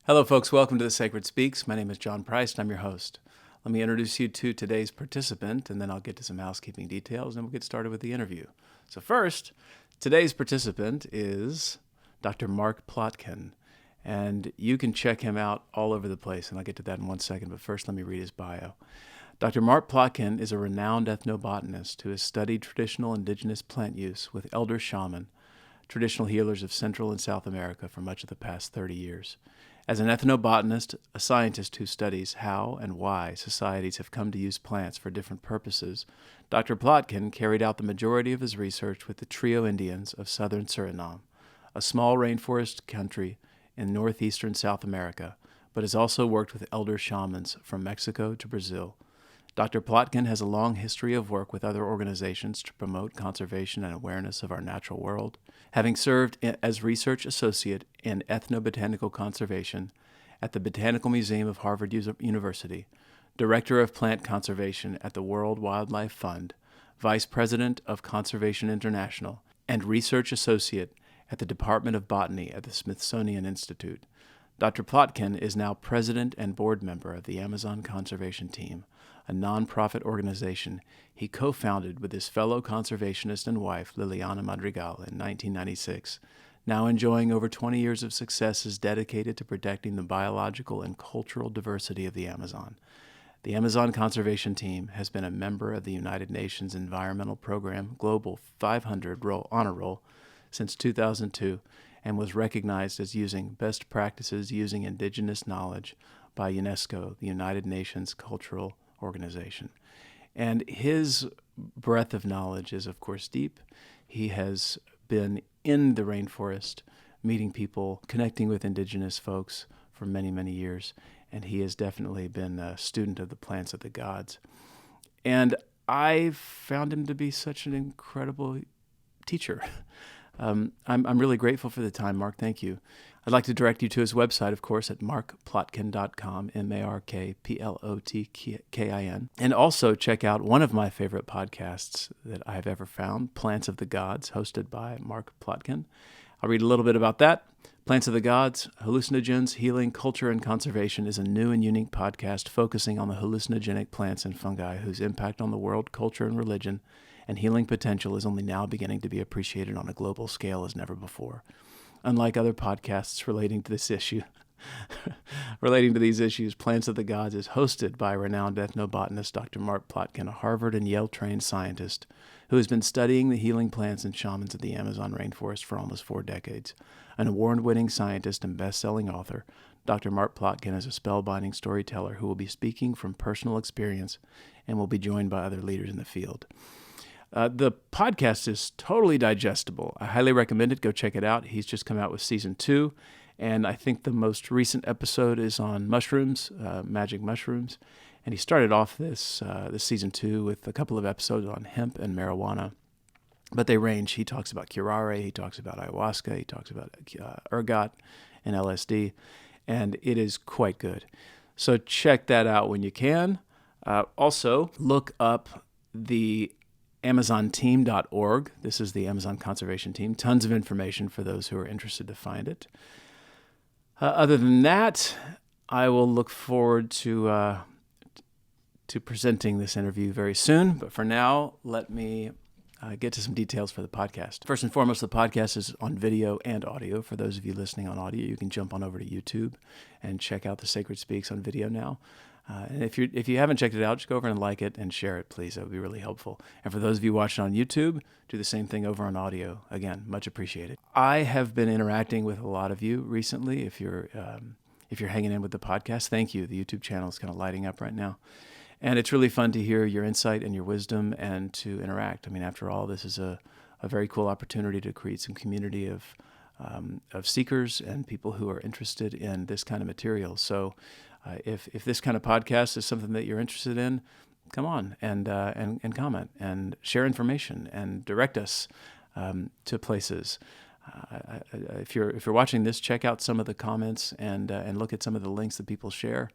Hello, folks. Welcome to The Sacred Speaks. My name is John Price, and I'm your host. Let me introduce you to today's participant, and then I'll get to some housekeeping details, and we'll get started with the interview. So first, today's participant is Dr. Mark Plotkin, and you can check him out all over the place, and I'll get to that in 1 second, but first let me read his bio. Dr. Mark Plotkin is a renowned ethnobotanist who has studied traditional indigenous plant use with elder shaman, traditional healers of Central and South America for much of the past 30 years. As an ethnobotanist, a scientist who studies how and why societies have come to use plants for different purposes, Dr. Plotkin carried out the majority of his research with the Trio Indians of southern Suriname, a small rainforest country in northeastern South America, but has also worked with elder shamans from Mexico to Brazil. Dr. Plotkin has a long history of work with other organizations to promote conservation and awareness of our natural world, having served as research associate in ethnobotanical conservation at the Botanical Museum of Harvard University, director of plant conservation at the World Wildlife Fund, vice president of Conservation International, and research associate at the Department of Botany at the Smithsonian Institute. Dr. Plotkin is now president and board member of the Amazon Conservation Team, a nonprofit organization he co-founded with his fellow conservationist and wife, Liliana Madrigal, in 1996, now enjoying over 20 years of successes dedicated to protecting the biological and cultural diversity of the Amazon. The Amazon Conservation Team has been a member of the United Nations Environmental Program Global 500 Honor Roll since 2002 and was recognized as using best practices using indigenous knowledge by UNESCO, the United Nations Cultural Organization. And his breadth of knowledge is, of course, deep. He has been in the rainforest, meeting people, connecting with indigenous folks for many, many years, and he has definitely been a student of the plants of the gods. And I found him to be such an incredible teacher. I'm really grateful for the time, Mark. Thank you. I'd like to direct you to his website, of course, at markplotkin.com, MarkPlotkin. And also check out one of my favorite podcasts that I've ever found, Plants of the Gods, hosted by Mark Plotkin. I'll read a little bit about that. Plants of the Gods, Hallucinogens, Healing, Culture, and Conservation is a new and unique podcast focusing on the hallucinogenic plants and fungi whose impact on the world, culture, and religion and healing potential is only now beginning to be appreciated on a global scale as never before. Unlike other podcasts relating to these issues, Plants of the Gods is hosted by renowned ethnobotanist Dr. Mark Plotkin, a Harvard and Yale-trained scientist who has been studying the healing plants and shamans of the Amazon rainforest for almost 4 decades. An award-winning scientist and best-selling author, Dr. Mark Plotkin is a spellbinding storyteller who will be speaking from personal experience and will be joined by other leaders in the field. The podcast is totally digestible. I highly recommend it. Go check it out. He's just come out with season 2, and I think the most recent episode is on mushrooms, magic mushrooms. And he started off this season 2 with a couple of episodes on hemp and marijuana. But they range. He talks about Kirari, he talks about Ayahuasca, he talks about ergot and LSD, and it is quite good. So check that out when you can. Also, look up the AmazonTeam.org. This is the Amazon Conservation Team. Tons of information for those who are interested to find it. Other than that, I will look forward to presenting this interview very soon. But for now, let me get to some details for the podcast. First and foremost, the podcast is on video and audio. For those of you listening on audio, you can jump on over to YouTube and check out The Sacred Speaks on video now. And if you haven't checked it out, just go over and like it and share it, please. That would be really helpful. And for those of you watching on YouTube, do the same thing over on audio. Again, much appreciated. I have been interacting with a lot of you recently. If you're hanging in with the podcast, thank you. The YouTube channel is kind of lighting up right now. And it's really fun to hear your insight and your wisdom and to interact. I mean, after all, this is a very cool opportunity to create some community of seekers and people who are interested in this kind of material. So if this kind of podcast is something that you're interested in, come on and comment and share information and direct us to places. If you're watching this, check out some of the comments and look at some of the links that people share.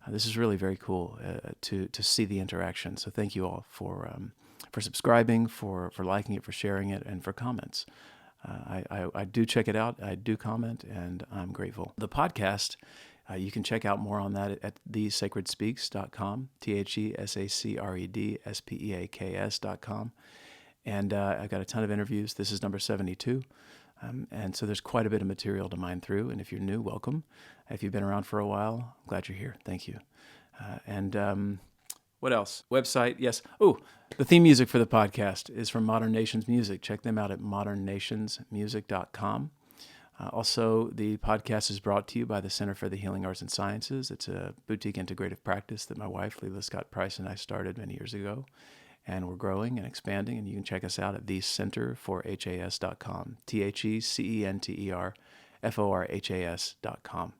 This is really very cool to see the interaction. So thank you all for subscribing, for liking it, for sharing it, and for comments. I do check it out. I do comment, and I'm grateful. The podcast You can check out more on that at thesacredspeaks.com, thesacredspeaks.com. And I've got a ton of interviews. This is number 72. And so there's quite a bit of material to mine through. And if you're new, welcome. If you've been around for a while, I'm glad you're here. Thank you. What else? Website, yes. Oh, the theme music for the podcast is from Modern Nations Music. Check them out at modernnationsmusic.com. Also, the podcast is brought to you by the Center for the Healing Arts and Sciences. It's a boutique integrative practice that my wife, Leila Scott Price, and I started many years ago. And we're growing and expanding, and you can check us out at thecenterforhas.com, thecenterforhas.com.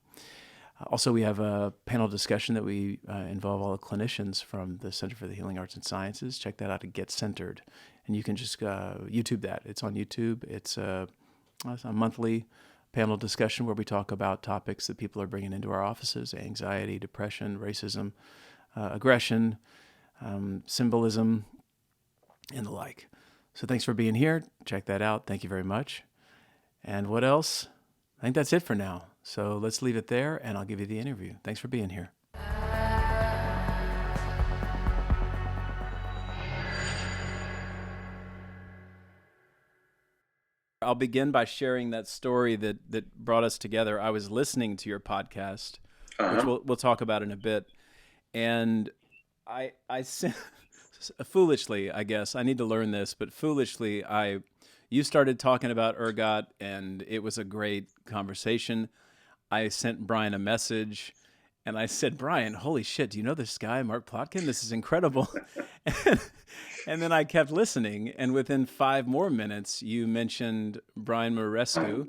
Also, we have a panel discussion that we involve all the clinicians from the Center for the Healing Arts and Sciences. Check that out at Get Centered. And you can just YouTube that. It's on YouTube. It's a monthly panel discussion where we talk about topics that people are bringing into our offices: anxiety, depression, racism, aggression, symbolism, and the like. So thanks for being here. Check that out. Thank you very much. And what else? I think that's it for now. So let's leave it there, and I'll give you the interview. Thanks for being here. I'll begin by sharing that story that brought us together. I was listening to your podcast, which we'll talk about in a bit, and I foolishly, I guess, I need to learn this, but foolishly, you started talking about ergot, and it was a great conversation. I sent Brian a message, and I said, Brian, holy shit, do you know this guy, Mark Plotkin? This is incredible. And then I kept listening, and within 5 more minutes, you mentioned Brian Marescu,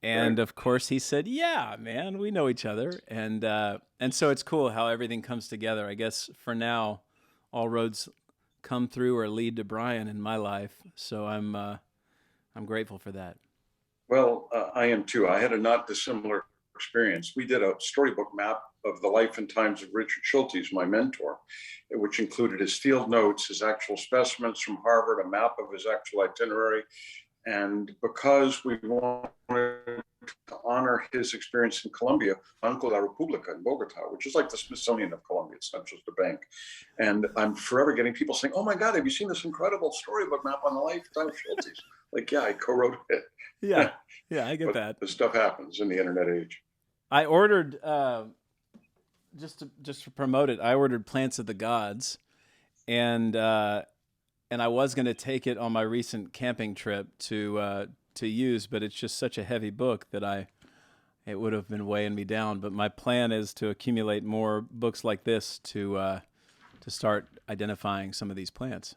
and of course he said, yeah, man, we know each other. And so it's cool how everything comes together. I guess for now, all roads come through or lead to Brian in my life. So I'm grateful for that. Well, I am too. I had a not dissimilar experience. We did a storybook map of the life and times of Richard Schultz, my mentor, which included his field notes, his actual specimens from Harvard, a map of his actual itinerary. And because we wanted to honor his experience in Colombia, Banco de la República in Bogota, which is like the Smithsonian of Colombia, it's not just a bank. And I'm forever getting people saying, oh my God, have you seen this incredible storybook map on the lifetime of Schultz? Like, yeah, I co-wrote it. Yeah, I get that. This stuff happens in the internet age. I ordered, just to promote it, I ordered Plants of the Gods, and I was going to take it on my recent camping trip to use, but it's just such a heavy book that it would have been weighing me down. But my plan is to accumulate more books like this to start identifying some of these plants.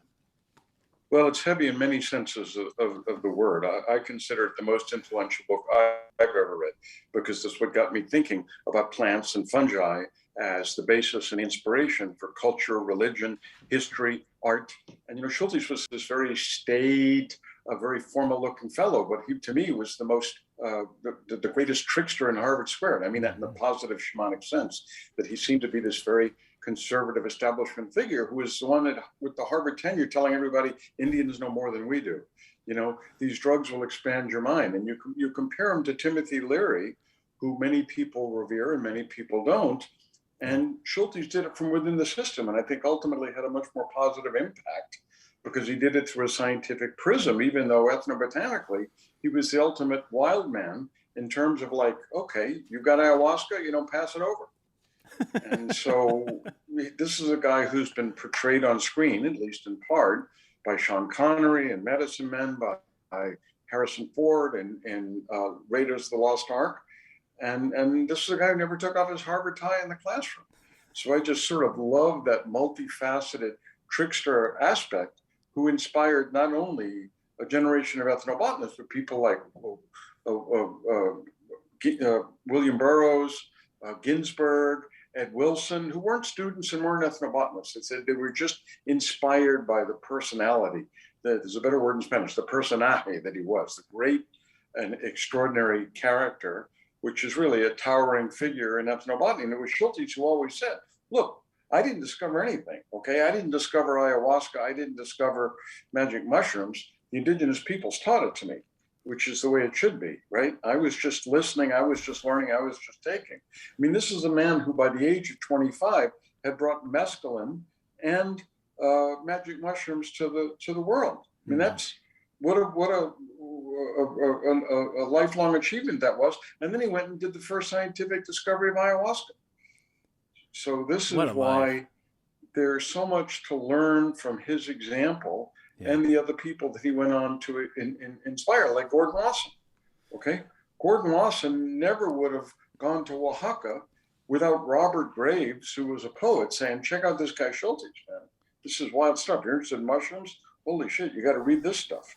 Well, it's heavy in many senses of the word. I consider it the most influential book I've ever read, because that's what got me thinking about plants and fungi as the basis and inspiration for culture, religion, history, art. And, Schultz was this very staid, a very formal-looking fellow, but he, to me, was the most, the greatest trickster in Harvard Square. And I mean that in the positive shamanic sense, that he seemed to be this very conservative establishment figure who was the one that, with the Harvard tenure, telling everybody Indians know more than we do. These drugs will expand your mind. And you compare him to Timothy Leary, who many people revere and many people don't. And Schultz did it from within the system, and I think ultimately had a much more positive impact because he did it through a scientific prism, even though ethnobotanically he was the ultimate wild man in terms of like, okay, you've got ayahuasca, pass it over. And so this is a guy who's been portrayed on screen, at least in part, by Sean Connery and Medicine Men, by Harrison Ford and Raiders of the Lost Ark. And this is a guy who never took off his Harvard tie in the classroom. So I just sort of love that multifaceted trickster aspect who inspired not only a generation of ethnobotanists, but people like William Burroughs, Ginsberg, Ed Wilson, who weren't students and weren't ethnobotanists. They were just inspired by the personality. There's a better word in Spanish, the personaje that he was, the great and extraordinary character, which is really a towering figure in ethnobotany. And it was Schultz who always said, look, I didn't discover anything, okay? I didn't discover ayahuasca. I didn't discover magic mushrooms. The indigenous peoples taught it to me. which is the way it should be, right? I was just listening, I was just learning, I was just taking. I mean, this is a man who by the age of 25 had brought mescaline and magic mushrooms to the world. I mean, that's what a lifelong achievement that was. And then he went and did the first scientific discovery of ayahuasca. So this is why there's so much to learn from his example and the other people that he went on to inspire, like Gordon Lawson. Okay, Gordon Lawson never would have gone to Oaxaca without Robert Graves, who was a poet, saying, check out this guy Schultz, man. This is wild stuff. You're interested in mushrooms? Holy shit, you got to read this stuff.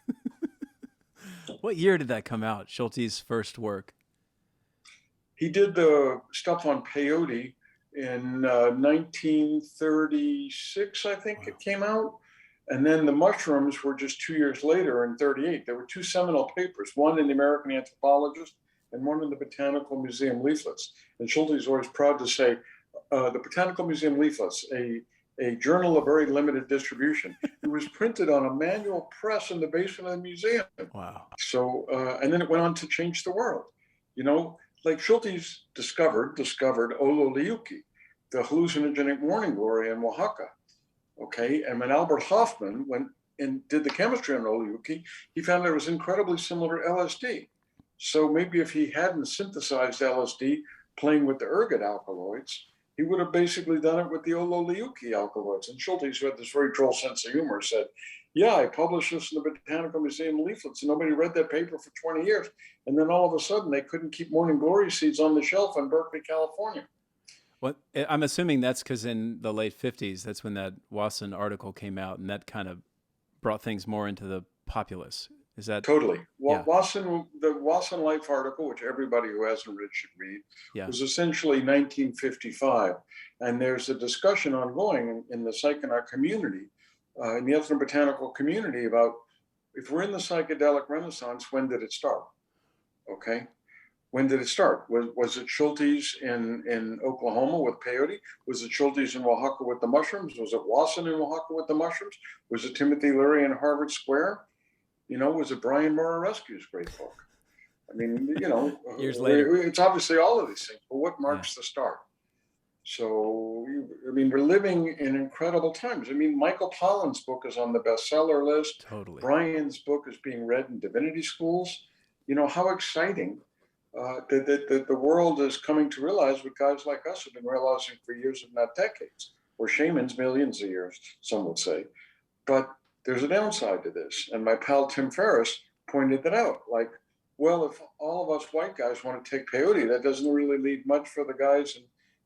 What year did that come out, Schultz's first work? He did the stuff on peyote in 1936, I think it came out. And then the mushrooms were just 2 years later in 38. There were two seminal papers, one in the American Anthropologist and one in the Botanical Museum Leaflets. And Schultz is always proud to say, the Botanical Museum Leaflets, a journal of very limited distribution. It was printed on a manual press in the basement of the museum. Wow. So, and then it went on to change the world. You know, like Schultz discovered Ololiuki, the hallucinogenic morning glory in Oaxaca. Okay, and when Albert Hoffman went and did the chemistry on Ololiuki, he found that it was incredibly similar to LSD. So maybe if he hadn't synthesized LSD playing with the ergot alkaloids, he would have basically done it with the Ololiuki alkaloids. And Schultz, who had this very droll sense of humor, said, yeah, I published this in the Botanical Museum Leaflets, and nobody read that paper for 20 years. And then all of a sudden, they couldn't keep morning glory seeds on the shelf in Berkeley, California. Well, I'm assuming that's because in the late 50s, that's when that Wasson article came out, and that kind of brought things more into the populace. Is that totally? Well, yeah. The Wasson Life article, which everybody who hasn't read should read, was essentially 1955, and there's a discussion ongoing in the psychonaut community, in the ethnobotanical community, about if we're in the psychedelic renaissance, when did it start? Okay. When did it start? Was it Schultz in Oklahoma with peyote? Was it Schultz in Oaxaca with the mushrooms? Was it Wasson in Oaxaca with the mushrooms? Was it Timothy Leary in Harvard Square? You know, was it Brian Murrah Rescue's great book? I mean, you know, years later, it's obviously all of these things, but what marks the start? So, I mean, we're living in incredible times. I mean, Michael Pollan's book is on the bestseller list. Totally. Brian's book is being read in divinity schools. You know, how exciting. That the world is coming to realize what guys like us have been realizing for years, if not decades, or shamans millions of years, some would say. But there's a downside to this. And my pal Tim Ferriss pointed that out. Like, well, if all of us white guys want to take peyote, that doesn't really leave much for the guys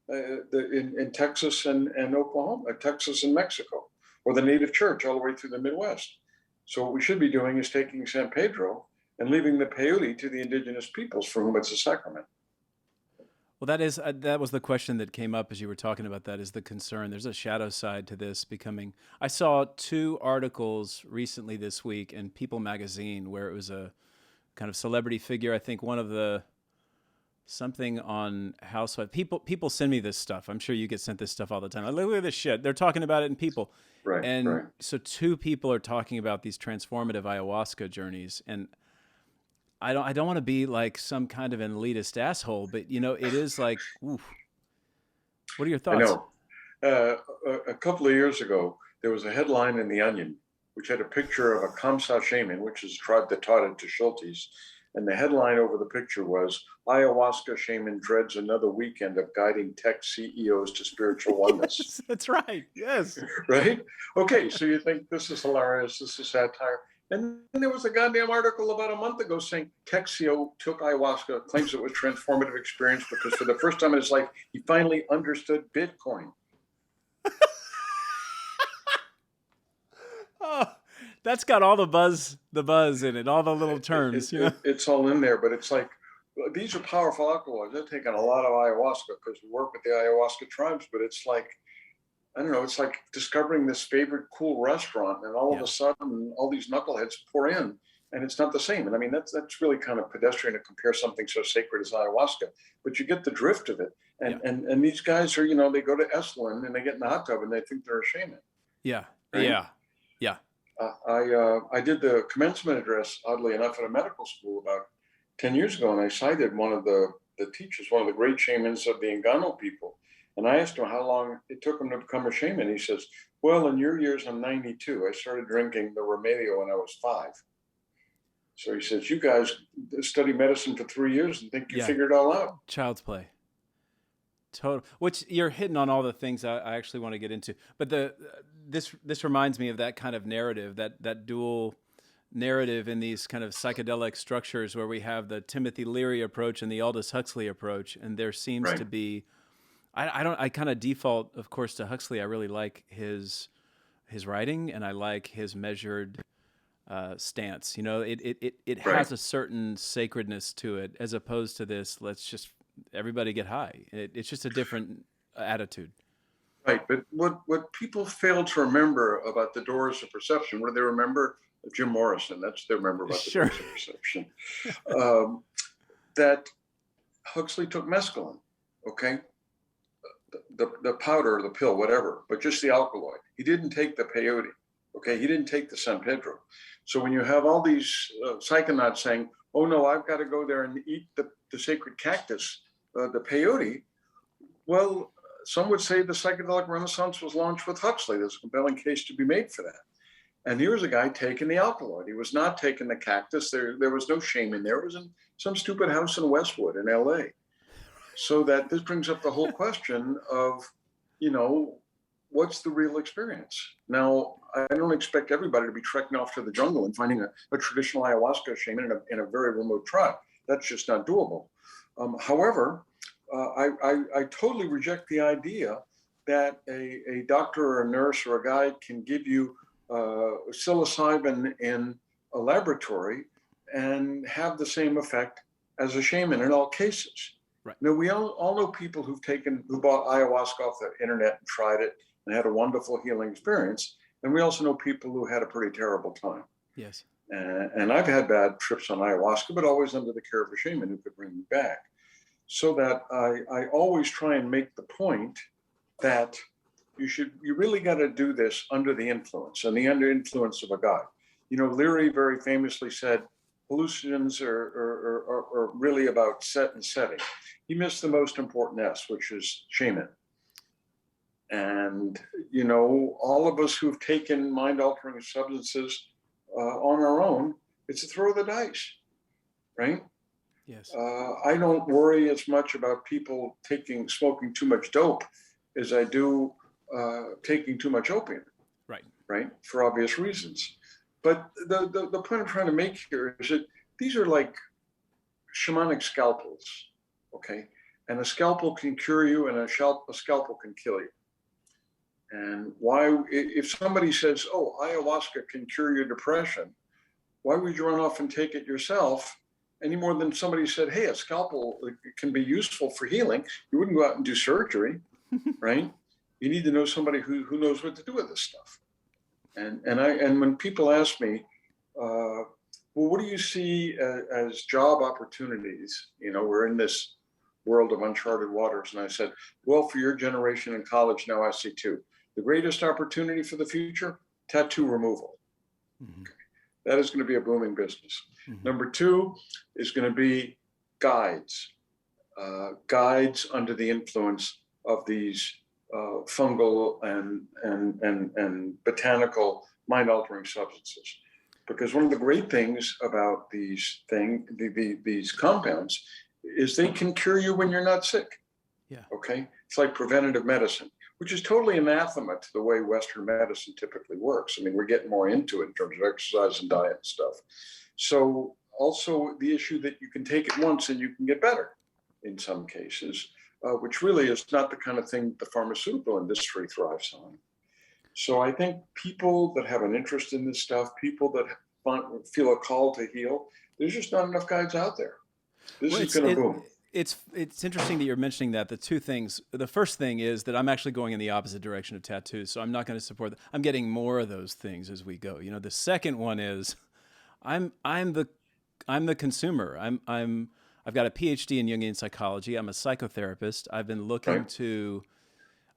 in Texas and Oklahoma, Texas and Mexico, or the native church all the way through the Midwest. So what we should be doing is taking San Pedro and leaving the peyote to the indigenous peoples for whom it's a sacrament. Well, that was the question that came up as you were talking about that, is the concern. There's a shadow side to this becoming. I saw two articles recently this week in People magazine where it was a kind of celebrity figure. I think one of the something on Housewives. People send me this stuff. I'm sure you get sent this stuff all the time. Like, look at this shit. They're talking about it in People. Right. And right. So two people are talking about these transformative ayahuasca journeys, and I don't want to be like some kind of an elitist asshole, but you know, it is like, oof. What are your thoughts? I know. A couple of years ago, there was a headline in The Onion, which had a picture of a Kamsa shaman, which is a tribe that taught it to Schultz. And the headline over the picture was, Ayahuasca shaman dreads another weekend of guiding tech CEOs to spiritual oneness. Yes, that's right. Yes. Right? Okay, so you think this is hilarious, this is satire. And then there was a goddamn article about a month ago saying tech CEO took ayahuasca, claims it was a transformative experience because for the first time in his life, he finally understood Bitcoin. Oh, that's got all the buzz in it, all the little terms. It's all in there, but it's like, these are powerful alkaloids. They're taking a lot of ayahuasca because we work with the ayahuasca tribes, but it's like, I don't know, it's like discovering this favorite cool restaurant and all of a sudden all these knuckleheads pour in and it's not the same. And I mean, that's really kind of pedestrian to compare something so sacred as ayahuasca, but you get the drift of it. And these guys are, you know, they go to Esalen and they get in the hot tub and they think they're a shaman. Yeah. Right? Yeah. I did the commencement address, oddly enough, at a medical school about 10 years ago, and I cited one of the teachers, one of the great shamans of the Ngano people. And I asked him how long it took him to become a shaman. He says, well, in your years, I'm 92. I started drinking the Remedio when I was 5. So he says, you guys study medicine for 3 years and think you figured it all out. Child's play. Total. Which you're hitting on all the things I actually want to get into. But this reminds me of that kind of narrative, that dual narrative in these kind of psychedelic structures where we have the Timothy Leary approach and the Aldous Huxley approach, and there seems to be, I kind of default, of course, to Huxley. I really like his writing, and I like his measured stance. You know, it has a certain sacredness to it, as opposed to this, let's just everybody get high. It's just a different attitude. Right, but what people fail to remember about the doors of perception, what do they remember? Jim Morrison, that's what they remember about the doors of perception. That Huxley took mescaline, okay? The powder or the pill, whatever, but just the alkaloid. He didn't take the peyote, okay? He didn't take the San Pedro. So when you have all these psychonauts saying, oh no, I've got to go there and eat the sacred cactus, the peyote, well, some would say the psychedelic renaissance was launched with Huxley. There's a compelling case to be made for that. And here was a guy taking the alkaloid. He was not taking the cactus. There was no shaman there. It was in some stupid house in Westwood in LA. So that this brings up the whole question of, you know, what's the real experience? Now, I don't expect everybody to be trekking off to the jungle and finding a traditional ayahuasca shaman in a very remote tribe. That's just not doable. However, I totally reject the idea that a doctor or a nurse or a guide can give you psilocybin in a laboratory and have the same effect as a shaman in all cases. Right. Now, we all know people who bought ayahuasca off the internet and tried it and had a wonderful healing experience. And we also know people who had a pretty terrible time. Yes. And I've had bad trips on ayahuasca, but always under the care of a shaman who could bring me back. So that I always try and make the point that you really got to do this under the influence and the under influence of a guide. You know, Leary very famously said, hallucinogens are really about set and setting. He missed the most important S, which is shaman. And, you know, all of us who've taken mind-altering substances on our own, it's a throw of the dice, right? Yes. I don't worry as much about people smoking too much dope as I do taking too much opium. Right, for obvious reasons. But the point I'm trying to make here is that these are like shamanic scalpels, okay? And a scalpel can cure you, and a scalpel can kill you. And why, if somebody says, oh, ayahuasca can cure your depression, why would you run off and take it yourself? Any more than somebody said, hey, a scalpel can be useful for healing. You wouldn't go out and do surgery, right? You need to know somebody who knows what to do with this stuff. And when people ask me, well, what do you see as job opportunities? You know, we're in this world of uncharted waters. And I said, well, for your generation in college now, I see two. The greatest opportunity for the future, tattoo removal. Mm-hmm. Okay. That is going to be a booming business. Mm-hmm. Number two is going to be guides. Guides under the influence of these fungal and botanical mind-altering substances. Because one of the great things about these compounds is they can cure you when you're not sick. Yeah. Okay? It's like preventative medicine, which is totally anathema to the way Western medicine typically works. I mean, we're getting more into it in terms of exercise and diet and stuff. So also the issue that you can take it once and you can get better in some cases, which really is not the kind of thing the pharmaceutical industry thrives on. So I think people that have an interest in this stuff, people that feel a call to heal, there's just not enough guides out there. This is going to boom. It's interesting that you're mentioning that. The two things. The first thing is that I'm actually going in the opposite direction of tattoos, so I'm not going to support them. I'm getting more of those things as we go. You know, the second one is, I'm the consumer. I've got a PhD in Jungian psychology. I'm a psychotherapist. I've been looking to.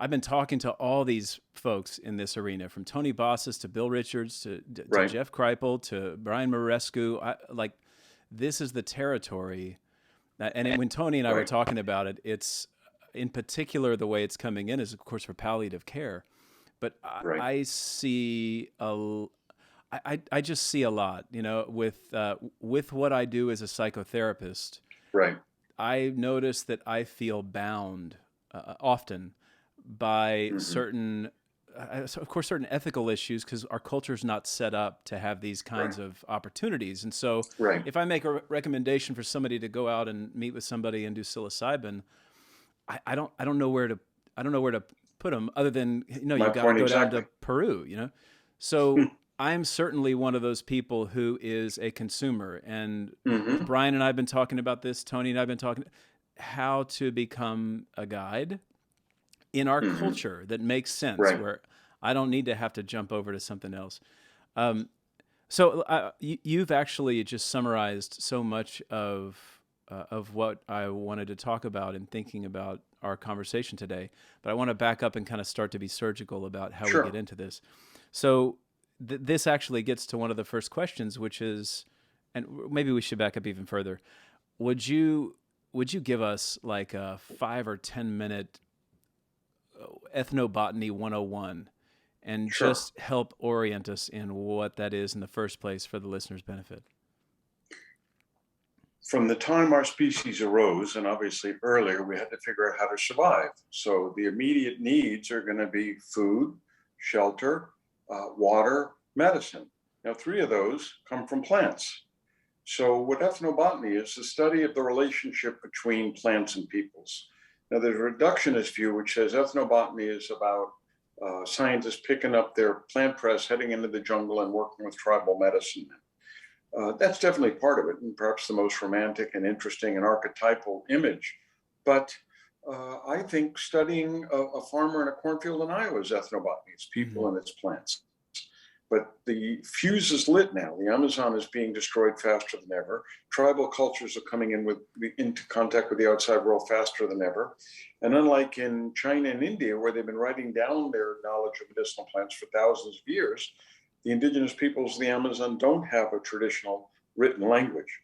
I've been talking to all these folks in this arena, from Tony Bossis to Bill Richards to Right. Jeff Kripal to Brian Marescu. Like, this is the territory that, and when Tony and I were talking about it, it's in particular the way it's coming in is, of course, for palliative care. But I see I just see a lot, you know, with what I do as a psychotherapist. Right. I notice that I feel bound often by certain ethical issues, because our culture is not set up to have these kinds of opportunities. And so if I make a recommendation for somebody to go out and meet with somebody and do psilocybin, I don't know where to put them, other than, you know, you got to go down to Peru, you know? So I'm certainly one of those people who is a consumer, and Brian and I have been talking about this, Tony and I have been talking how to become a guide in our culture that makes sense, where I don't need to have to jump over to something else. So you've actually just summarized so much of what I wanted to talk about in thinking about our conversation today. But I want to back up and kind of start to be surgical about how we get into this. So this actually gets to one of the first questions, which is, and maybe we should back up even further. Would you give us like a 5 or 10 minute ethnobotany 101 and just help orient us in what that is in the first place for the listener's benefit? From the time our species arose, and obviously earlier, we had to figure out how to survive. So the immediate needs are going to be food, shelter, water, medicine. Now, 3 of those come from plants. So what ethnobotany is the study of the relationship between plants and peoples. Now, there's a reductionist view which says ethnobotany is about scientists picking up their plant press, heading into the jungle and working with tribal medicine. That's definitely part of it, and perhaps the most romantic and interesting and archetypal image. But I think studying a farmer in a cornfield in Iowa is ethnobotany. It's people and it's plants. But the fuse is lit now. The Amazon is being destroyed faster than ever. Tribal cultures are coming into contact with the outside world faster than ever. And unlike in China and India, where they've been writing down their knowledge of medicinal plants for thousands of years, the indigenous peoples of the Amazon don't have a traditional written language.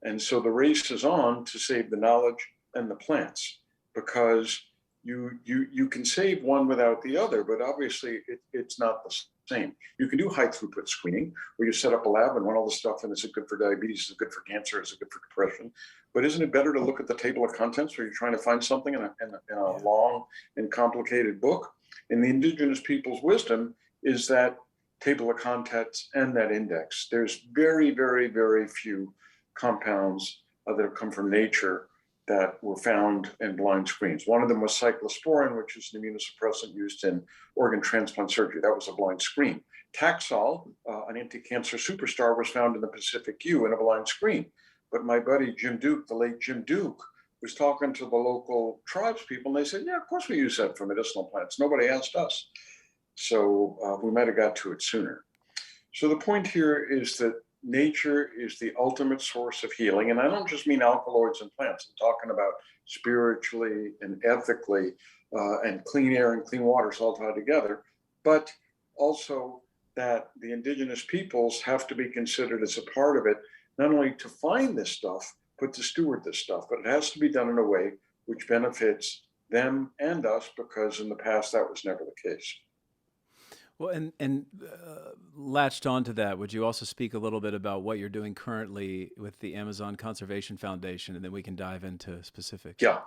And so the race is on to save the knowledge and the plants, because you can save one without the other, but obviously it's not the same. You can do high throughput screening where you set up a lab and run all the stuff, and is it good for diabetes, is it good for cancer, is it good for depression? But isn't it better to look at the table of contents where you're trying to find something in a long and complicated book? And the indigenous people's wisdom is that table of contents and that index. There's very, very, very few compounds that have come from nature that were found in blind screens. One of them was cyclosporin, which is an immunosuppressant used in organ transplant surgery. That was a blind screen. Taxol, an anti-cancer superstar, was found in the Pacific U in a blind screen. But my buddy Jim Duke, the late Jim Duke, was talking to the local tribes people, and they said, yeah, of course we use that for medicinal plants. Nobody asked us. So we might have got to it sooner. So the point here is that nature is the ultimate source of healing. And I don't just mean alkaloids and plants. I'm talking about spiritually and ethically, and clean air and clean waters all tied together. But also that the indigenous peoples have to be considered as a part of it, not only to find this stuff, but to steward this stuff. But it has to be done in a way which benefits them and us, because in the past that was never the case. Well, and latched onto that, would you also speak a little bit about what you're doing currently with the Amazon Conservation Foundation, and then we can dive into specifics? Yeah,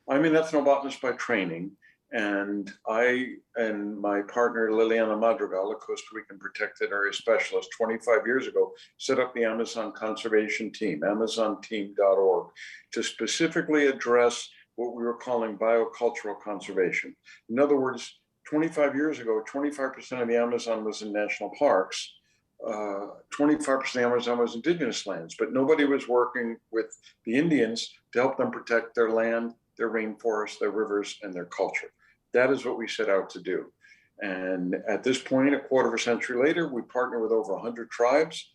I'm an ethnobotanist by training, and I and my partner Liliana Madrigal, a Costa Rican protected area specialist, 25 years ago, set up the Amazon Conservation Team, amazonteam.org, to specifically address what we were calling biocultural conservation. In other words, 25 years ago, 25% of the Amazon was in national parks. 25% of the Amazon was indigenous lands, but nobody was working with the Indians to help them protect their land, their rainforests, their rivers, and their culture. That is what we set out to do. And at this point, a quarter of a century later, we partner with over 100 tribes,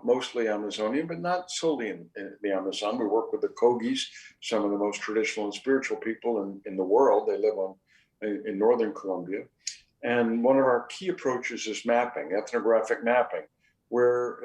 mostly Amazonian, but not solely in the Amazon. We work with the Kogis, some of the most traditional and spiritual people in the world. They live on in northern Colombia. And one of our key approaches is mapping, ethnographic mapping, where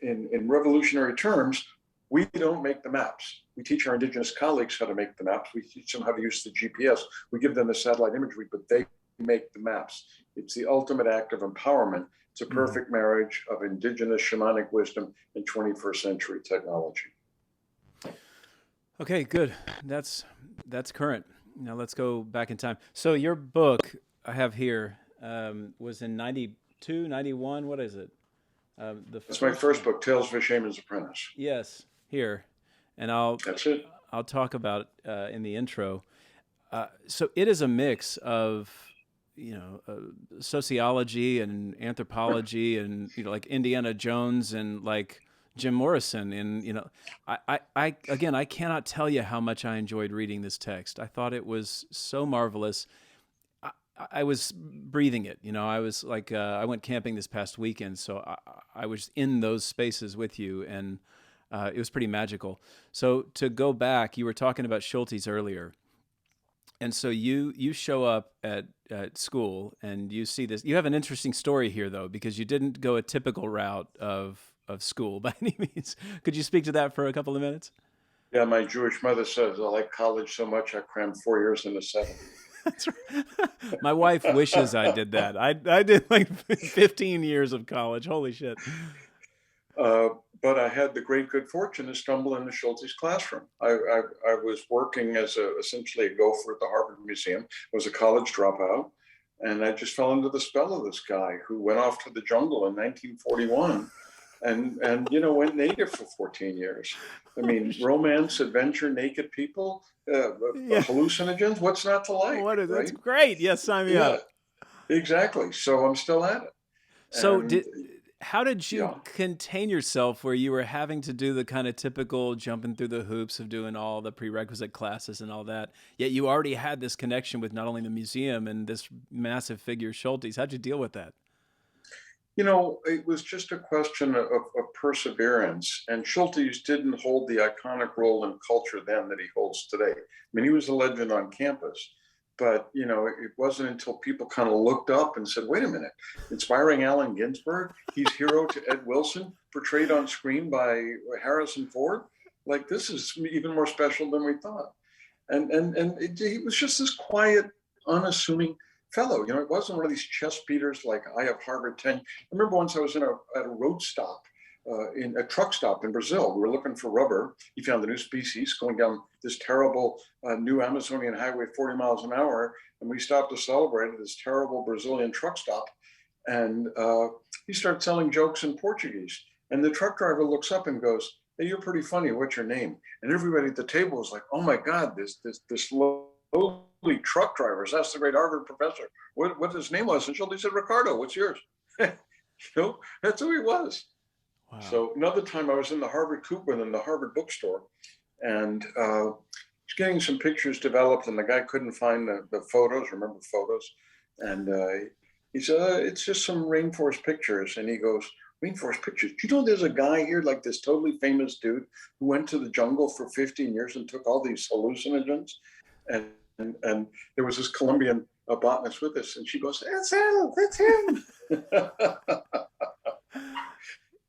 in revolutionary terms, we don't make the maps. We teach our indigenous colleagues how to make the maps. We teach them how to use the GPS. We give them the satellite imagery, but they make the maps. It's the ultimate act of empowerment. It's a perfect marriage of indigenous shamanic wisdom and 21st century technology. Okay, good. That's current. Now let's go back in time. So your book I have here was in 92, 91. What is it? That's my first book, Tales of a Shaman's Apprentice. Yes, here. And That's it. I'll talk about in the intro. So it is a mix of, sociology and anthropology and, like Indiana Jones and like Jim Morrison. And, I cannot tell you how much I enjoyed reading this text. I thought it was so marvelous. I was breathing it, I was like, I went camping this past weekend, so I was in those spaces with you, and it was pretty magical. So to go back, you were talking about Schultz earlier. And so you show up at school and you see this. You have an interesting story here, though, because you didn't go a typical route of school by any means. Could you speak to that for a couple of minutes? Yeah, my Jewish mother says I like college so much I crammed 4 years into 7. That's right. My wife wishes I did that. I did like 15 years of college. Holy shit. But I had the great good fortune to stumble into Schultz's classroom. I was working as essentially a gopher at the Harvard Museum. I was a college dropout, and I just fell into the spell of this guy who went off to the jungle in 1941 and went native for 14 years. I mean, romance, adventure, naked people, hallucinogens. What's not to like? That's great. Yes, sign me up. Exactly. So I'm still at it. So how did you contain yourself where you were having to do the kind of typical jumping through the hoops of doing all the prerequisite classes and all that, yet you already had this connection with not only the museum and this massive figure Schultz? How'd you deal with that? It was just a question of perseverance. And Schultz didn't hold the iconic role in culture then that he holds today. I mean, he was a legend on campus. But, it wasn't until people kind of looked up and said, wait a minute, inspiring Allen Ginsberg, he's hero to Ed Wilson, portrayed on screen by Harrison Ford. Like, this is even more special than we thought. And he was just this quiet, unassuming fellow. It wasn't one of these chest beaters like I have Harvard 10. I remember once I was at a road stop, in a truck stop in Brazil. We were looking for rubber. He found a new species going down this terrible new Amazonian highway, 40 miles an hour. And we stopped to celebrate at this terrible Brazilian truck stop. And he started telling jokes in Portuguese. And the truck driver looks up and goes, hey, you're pretty funny. What's your name? And everybody at the table was like, oh my God, this lowly truck driver. That's the great Harvard professor. What his name was? And Schultz said, Ricardo, what's yours? That's who he was. Wow. So another time I was in the Harvard Coop in the Harvard bookstore, and was getting some pictures developed, and the guy couldn't find the photos, remember photos, and he said, it's just some rainforest pictures. And he goes, rainforest pictures? Do you know there's a guy here, like this totally famous dude who went to the jungle for 15 years and took all these hallucinogens? And there was this Colombian botanist with us, and she goes, that's him.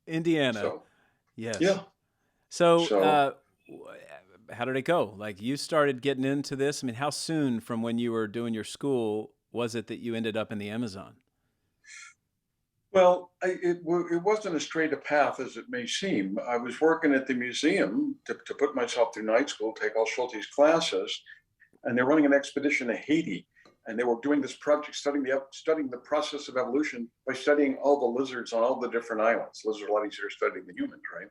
Indiana. So, yes. Yeah. So how did it go? Like, you started getting into this. I mean, how soon from when you were doing your school was it that you ended up in the Amazon? Well, it wasn't as straight a path as it may seem. I was working at the museum to put myself through night school, take all Schultz's classes, and they're running an expedition to Haiti. And they were doing this project studying the process of evolution by studying all the lizards on all the different islands. Lizards are a lot easier studying than humans, right?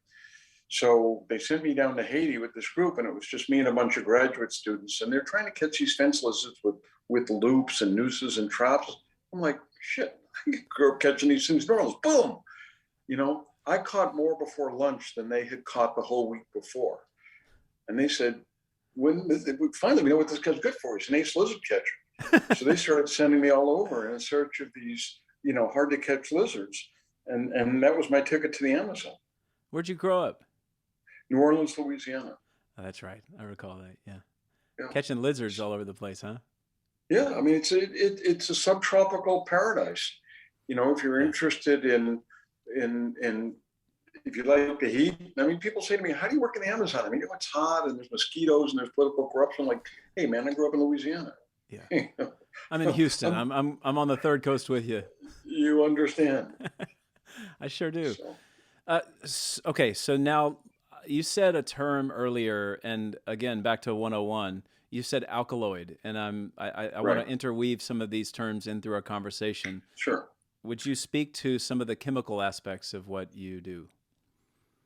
So they sent me down to Haiti with this group, and it was just me and a bunch of graduate students. And they're trying to catch these fence lizards with loops and nooses and traps. I'm like, shit, I grew up catching these things normals. Boom! I caught more before lunch than they had caught the whole week before. And they said, finally, we know what this guy's good for. He's an ace lizard catcher. So they started sending me all over in search of these, hard to catch lizards. And that was my ticket to the Amazon. Where'd you grow up? New Orleans, Louisiana. Oh, that's right. I recall that. Yeah. Catching lizards all over the place, huh? Yeah, I mean, it's a subtropical paradise. You know, if you're Yeah. interested in if you like the heat, I mean, people say to me, "How do you work in the Amazon?" I mean, you know, it's hot and there's mosquitoes and there's political corruption. Like, hey, man, I grew up in Louisiana. Yeah. I'm in Houston. Um, I'm on the third coast with you. you understand? I sure do. So, Okay, so now you said a term earlier, and again, back to 101, you said alkaloid, and I want right, to interweave some of these terms in through our conversation. sure. Would you speak to some of the chemical aspects of what you do?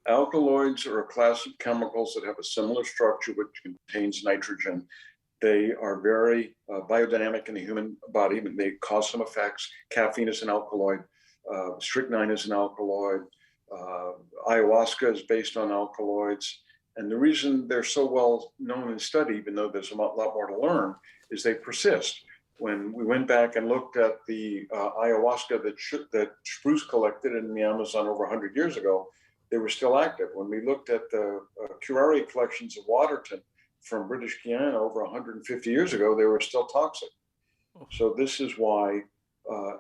Alkaloids are a class of chemicals that have a similar structure, which contains nitrogen. They are very biodynamic in the human body, and they cause some effects. Caffeine is an alkaloid. Strychnine is an alkaloid. Uh, Ayahuasca is based on alkaloids. And the reason they're so well known and studied, even though there's a lot more to learn, is they persist. When we went back and looked at the ayahuasca that Spruce collected in the Amazon over 100 years ago, they were still active. When we looked at the Kirari collections of Waterton from British Guiana over 150 years ago, they were still toxic. So this is why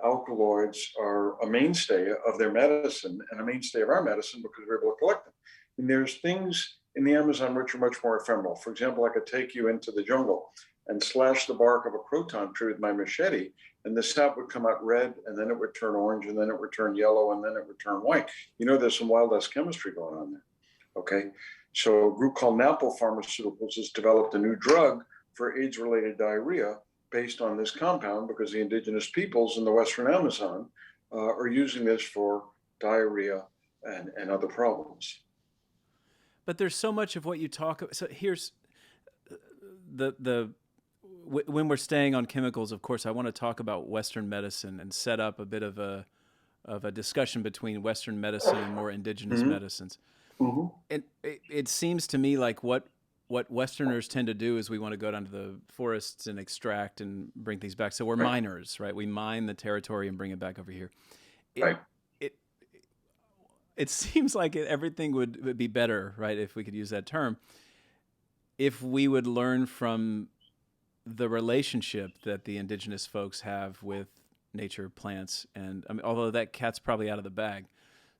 alkaloids are a mainstay of their medicine and a mainstay of our medicine, because we're able to collect them. And there's things in the Amazon which are much more ephemeral. For example, I could take you into the jungle and slash the bark of a croton tree with my machete, and the sap would come out red, and then it would turn orange, and then it would turn yellow, and then it would turn white. You know, there's some wild ass chemistry going on there. Okay. So a group called Napo Pharmaceuticals has developed a new drug for AIDS-related diarrhea based on this compound, because the indigenous peoples in the Western Amazon are using this for diarrhea and other problems. But there's so much of what you talk about. So here's the when we're staying on chemicals, of course, I want to talk about Western medicine and set up a bit of a discussion between Western medicine and more indigenous Mm-hmm. medicines. Mm-hmm. And it seems to me like what Westerners tend to do is we want to go down to the forests and extract and bring things back. So we're Right. miners, right? We mine the territory and bring it back over here. Right. It seems like everything would be better, right, if we could use that term, if we would learn from the relationship that the indigenous folks have with nature, plants, and I mean, although that cat's probably out of the bag.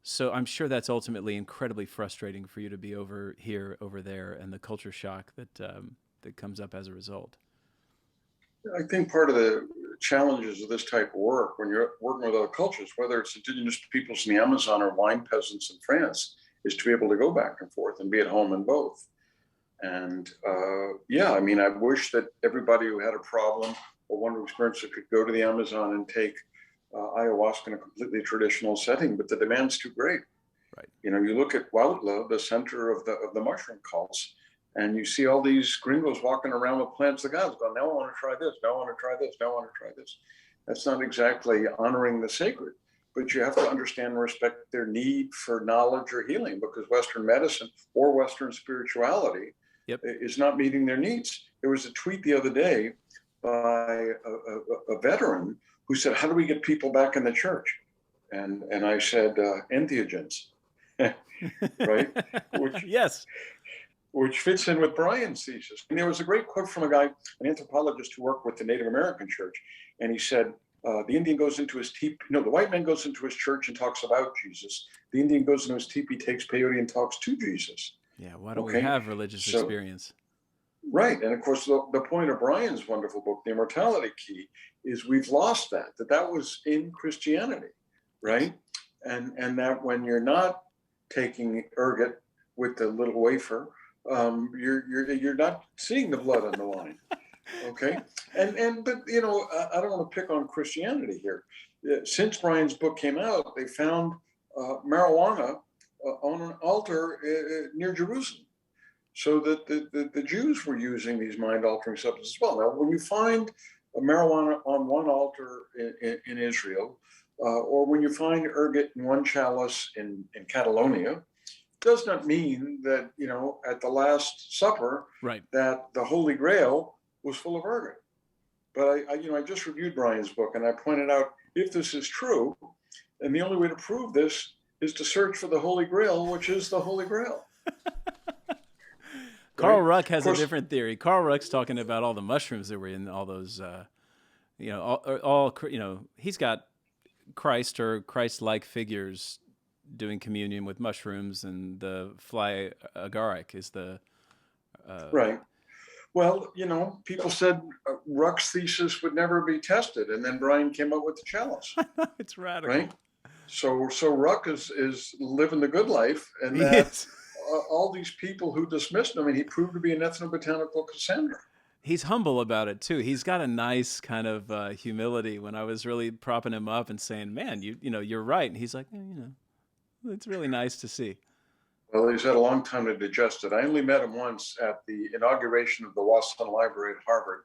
So I'm sure that's ultimately incredibly frustrating for you to be over here, over there, and the culture shock that comes up as a result. I think part of the challenges of this type of work, when you're working with other cultures, whether it's indigenous peoples in the Amazon or wine peasants in France, is to be able to go back and forth and be at home in both. And yeah, I mean, I wish that everybody who had a problem or wanted to experience it could go to the Amazon and take ayahuasca in a completely traditional setting, but the demand's too great. Right. You know, you look at Huautla, the center of the mushroom cults, and you see all these gringos walking around with plants of gods going, now I want to try this, now I want to try this, now I want to try this. That's not exactly honoring the sacred, but you have to understand and respect their need for knowledge or healing, because Western medicine or Western spirituality is not meeting their needs. There was a tweet the other day by a veteran who said, how do we get people back in the church? And I said, entheogens, right? Yes. Which fits in with Brian's thesis. And there was a great quote from a guy, an anthropologist who worked with the Native American church. And he said, the Indian goes into his teepee, no, the white man goes into his church and talks about Jesus. The Indian goes into his teepee, takes peyote, and talks to Jesus. Yeah, why don't we have religious experience? Right. And of course, the point of Brian's wonderful book, The Immortality Key, is we've lost that was in Christianity, right? And that when you're not taking ergot with the little wafer, you're not seeing the blood on the line. Okay. But you know, I don't want to pick on Christianity here. Since Brian's book came out, they found marijuana on an altar near Jerusalem. So that the Jews were using these mind-altering substances as well. Now, when you find marijuana on one altar in Israel, or when you find ergot in one chalice in Catalonia, does not mean that, you know, at the Last Supper, right, that the Holy Grail was full of ergot. But I just reviewed Brian's book, and I pointed out, if this is true, and the only way to prove this is to search for the Holy Grail, which is the Holy Grail. Carl Ruck has a different theory. Carl Ruck's talking about all the mushrooms that were in all those he's got Christ or Christ-like figures doing communion with mushrooms, and the fly agaric is the Right. Well, people said Ruck's thesis would never be tested, and then Brian came up with the chalice. It's radical, right? So Ruck is living the good life, and that yes. All these people who dismissed him, and he proved to be an ethnobotanical Cassandra. He's humble about it too. He's got a nice kind of humility. When I was really propping him up and saying, "Man, you're right," and he's like, it's really nice to see. Well, he's had a long time to digest it. I only met him once at the inauguration of the Watson Library at Harvard,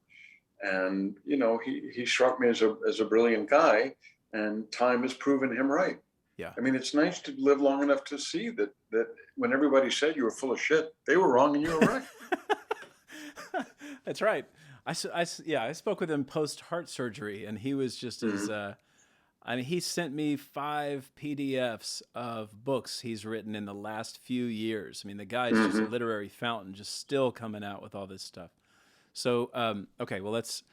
and he struck me as a brilliant guy, and time has proven him right. Yeah. I mean, it's nice to live long enough to see that when everybody said you were full of shit, they were wrong and you were right. That's right. I spoke with him post heart surgery, and he was just as. He sent me 5 PDFs of books he's written in the last few years. I mean, the guy's just a literary fountain, just still coming out with all this stuff. So, okay, well, let's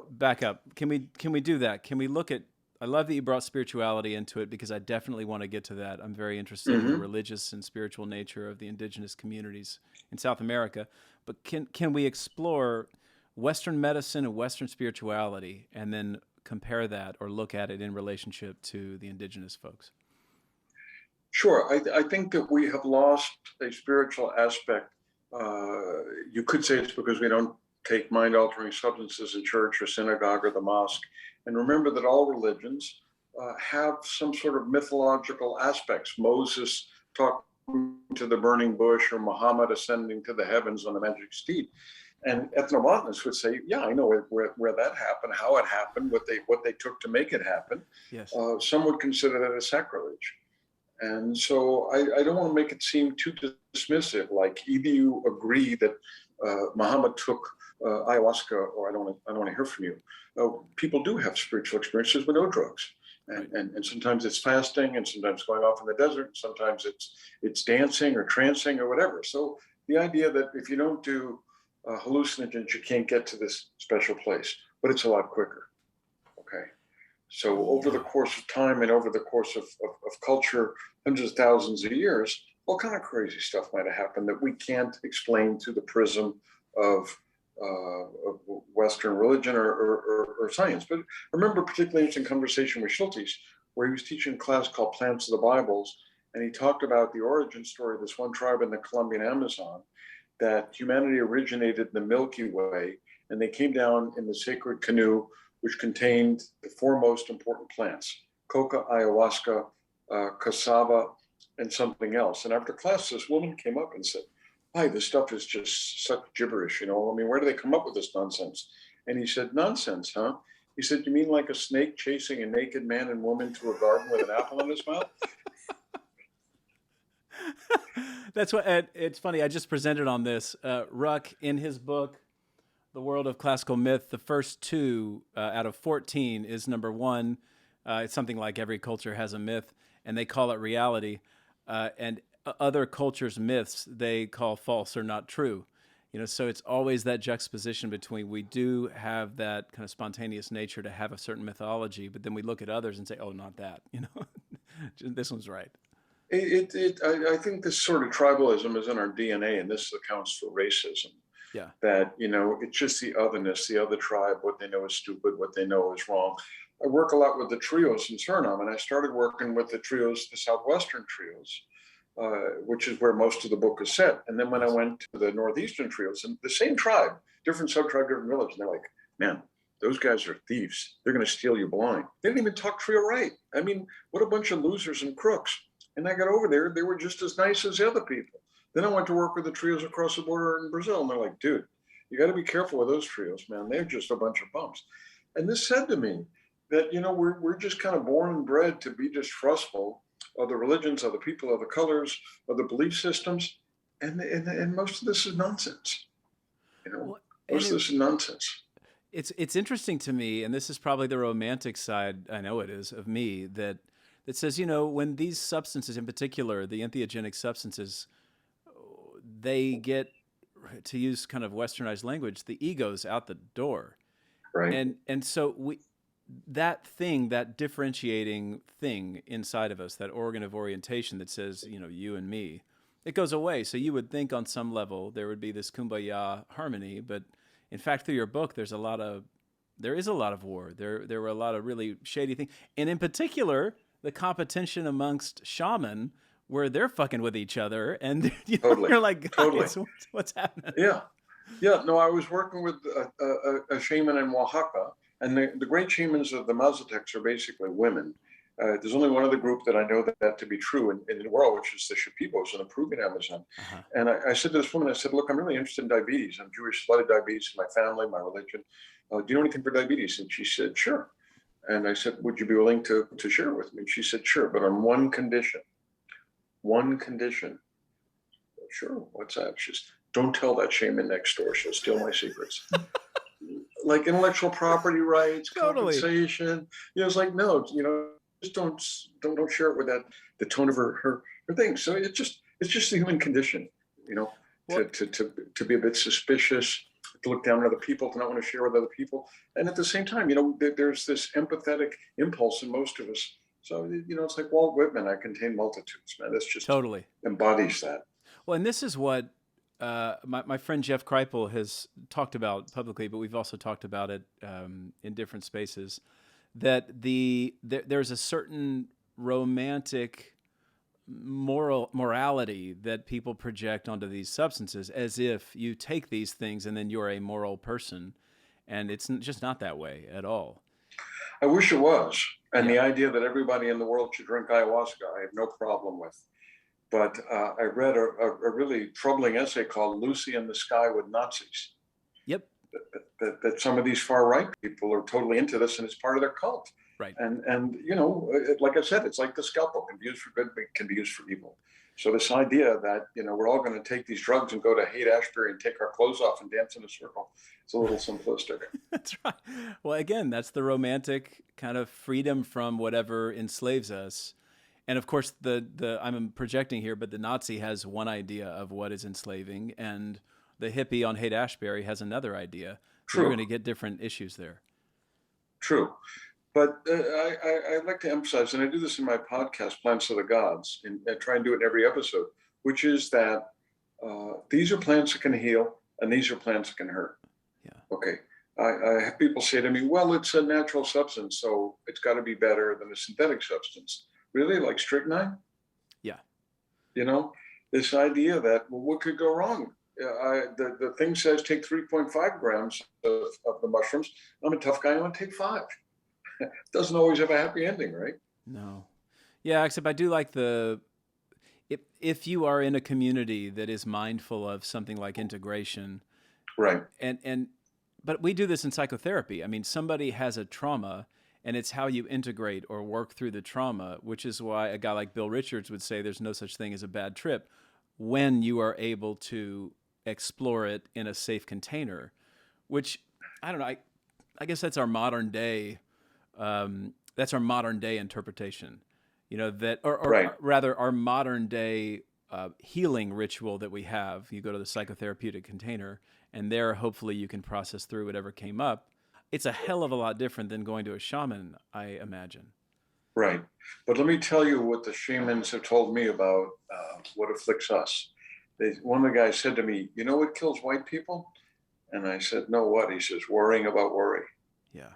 back up. Can we do that? Can we look at? I love that you brought spirituality into it, because I definitely want to get to that. I'm very interested in the religious and spiritual nature of the indigenous communities in South America. But can we explore Western medicine and Western spirituality, and then compare that or look at it in relationship to the indigenous folks? Sure. I think that we have lost a spiritual aspect. You could say it's because we don't take mind-altering substances in church or synagogue or the mosque. And remember that all religions have some sort of mythological aspects. Moses talking to the burning bush, or Muhammad ascending to the heavens on a magic steed. And ethnobotanists would say, yeah, I know where that happened, how it happened, what they took to make it happen. Yes. Some would consider that a sacrilege. And so I don't want to make it seem too dismissive, like either you agree that Muhammad took ayahuasca, or I don't want to hear from you. People do have spiritual experiences with no drugs. And sometimes it's fasting, and sometimes going off in the desert, and sometimes it's dancing or trancing or whatever. So the idea that if you don't do hallucinogens, you can't get to this special place, but it's a lot quicker. Okay. So over the course of time and over the course of culture, hundreds of thousands of years, all kind of crazy stuff might have happened that we can't explain through the prism of Western religion or science. But I remember a particularly interesting conversation with Schultz, where he was teaching a class called Plants of the Bibles, and he talked about the origin story of this one tribe in the Colombian Amazon, that humanity originated in the Milky Way, and they came down in the sacred canoe, which contained the 4 most important plants: coca, ayahuasca, cassava, and something else. And after class, this woman came up and said, "Hi, this stuff is just such gibberish, I mean, where do they come up with this nonsense?" And he said, "Nonsense, huh?" He said, "You mean like a snake chasing a naked man and woman to a garden with an apple in his mouth?" That's what it's funny. I just presented on this. Ruck, in his book, The World of Classical Myth, the first 2 out of 14 is number 1. It's something like every culture has a myth, and they call it reality. And other cultures' myths they call false or not true. So it's always that juxtaposition between, we do have that kind of spontaneous nature to have a certain mythology, but then we look at others and say, oh, not that. This one's right. I think this sort of tribalism is in our DNA, and this accounts for racism. Yeah. That, it's just the otherness, the other tribe, what they know is stupid, what they know is wrong. I work a lot with the trios in Suriname, and I started working with the trios, the Southwestern trios, which is where most of the book is set. And then when I went to the Northeastern trios, and the same tribe, different subtribe, different village, and they're like, man, those guys are thieves. They're going to steal you blind. They didn't even talk trio right. I mean, what a bunch of losers and crooks. And I got over there, they were just as nice as the other people. Then I went to work with the trios across the border in Brazil, and they're like, dude, you got to be careful with those trios, man. They're just a bunch of bums. And this said to me that, we're just kind of born and bred to be distrustful of the religions, of the people, of the colors, of the belief systems. And most of this is nonsense. Most of this is nonsense. It's interesting to me, and this is probably the romantic side, I know it is, of me, that says, when these substances in particular, the entheogenic substances, they get, to use kind of westernized language, the ego's out the door. Right. And so that thing, that differentiating thing inside of us, that organ of orientation that says, you and me, it goes away. So you would think on some level there would be this kumbaya harmony, but in fact, through your book, there is a lot of war. There were a lot of really shady things, and in particular, the competition amongst shaman, where they're fucking with each other, and you're like, guys, totally. what's happening? Yeah. No, I was working with a shaman in Oaxaca, and the great shamans of the Mazatecs are basically women. There's only one other group that I know that to be true in the world, which is the Shipibos in the Peruvian Amazon. Uh-huh. And I said to this woman, I said, look, I'm really interested in diabetes. I'm Jewish, a lot of diabetes in my family, my religion. Do you know anything for diabetes? And she said, sure. And I said, would you be willing to share it with me? And she said, sure, but on one condition. One condition. Sure, what's that? She's, don't tell that shaman next door. She'll steal my secrets. Like intellectual property rights, totally. Compensation. It's like, no, just don't share it with the tone of her thing. So it's just the human condition, to be a bit suspicious, to look down on other people, to not want to share with other people. And at the same time, there's this empathetic impulse in most of us. So, it's like Walt Whitman, I contain multitudes, man. This just totally embodies that. Well, and this is what my friend Jeff Kripal has talked about publicly, but we've also talked about it in different spaces, that there's a certain romantic morality that people project onto these substances, as if you take these things and then you're a moral person, and it's just not that way at all. I wish it was. And the idea that everybody in the world should drink ayahuasca, I have no problem with. But I read a really troubling essay called Lucy in the Sky with Nazis. Yep. That some of these far right people are totally into this, and it's part of their cult. Right. And like I said, it's like the scalpel can be used for good, but it can be used for evil. So this idea that, we're all going to take these drugs and go to Haight-Ashbury and take our clothes off and dance in a circle, it's a little simplistic. That's right. Well, again, that's the romantic kind of freedom from whatever enslaves us. And of course, I'm projecting here, but the Nazi has one idea of what is enslaving, and the hippie on Haight-Ashbury has another idea. True. We're going to get different issues there. True. But I like to emphasize, and I do this in my podcast, Plants of the Gods, and I try and do it in every episode, which is that these are plants that can heal, and these are plants that can hurt. Yeah. Okay. I have people say to me, well, it's a natural substance, so it's got to be better than a synthetic substance. Really? Like strychnine? Yeah. This idea that, well, what could go wrong? The thing says take 3.5 grams of the mushrooms. I'm a tough guy. I want to take 5. Doesn't always have a happy ending, right? No. Yeah, except I do like if you are in a community that is mindful of something like integration. Right. But we do this in psychotherapy. I mean, somebody has a trauma, and it's how you integrate or work through the trauma, which is why a guy like Bill Richards would say there's no such thing as a bad trip when you are able to explore it in a safe container, which, I don't know, I guess that's our modern day interpretation, or rather our modern day healing ritual that we have. You go to the psychotherapeutic container, and there hopefully you can process through whatever came up. It's a hell of a lot different than going to a shaman, I imagine. Right. But let me tell you what the shamans have told me about what afflicts us. One of the guys said to me, you know what kills white people? And I said, no, what? He says, worrying about worry. Yeah.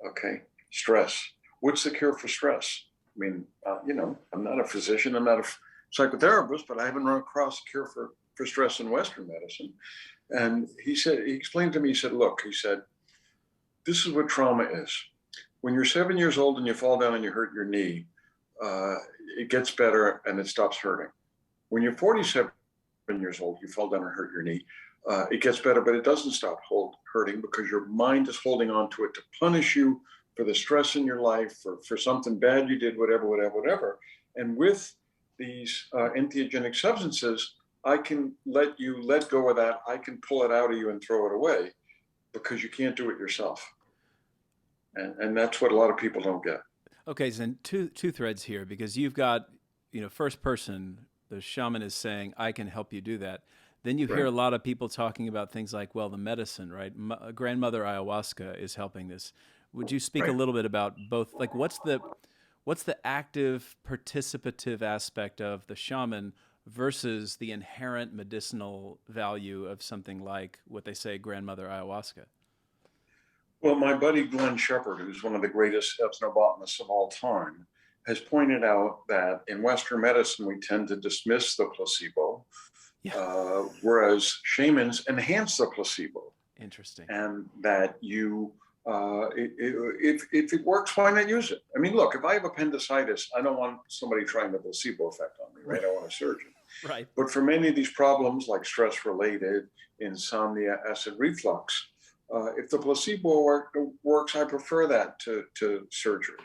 Okay. Stress. What's the cure for stress? I mean, I'm not a physician, I'm not a psychotherapist, but I haven't run across a cure for stress in Western medicine. And he explained to me, he said, this is what trauma is. When you're 7 years old and you fall down and you hurt your knee, it gets better and it stops hurting. When you're 47 years old, you fall down and hurt your knee, it gets better, but it doesn't stop hurting because your mind is holding on to it to punish you for the stress in your life, for something bad you did, whatever. And with these entheogenic substances, I can let you let go of that. I can pull it out of you and throw it away because you can't do it yourself. And that's what a lot of people don't get. Okay, so then two threads here, because you've got, first person, the shaman is saying, I can help you do that. Then you hear Right. a lot of people talking about things like, well, the medicine, right? Grandmother ayahuasca is helping this. Would you speak a Right. little bit about both? Like, what's the active participative aspect of the shaman versus the inherent medicinal value of something like what they say grandmother ayahuasca? Well, my buddy Glenn Shepard, who's one of the greatest ethnobotanists of all time, has pointed out that in Western medicine, we tend to dismiss the placebo, Yeah. whereas shamans enhance the placebo. Interesting. And that if it works, why not use it? I mean, look, if I have appendicitis, I don't want somebody trying the placebo effect on me, right? I want a surgeon. Right. But for many of these problems, like stress-related, insomnia, acid reflux, if the placebo works, I prefer that to surgery.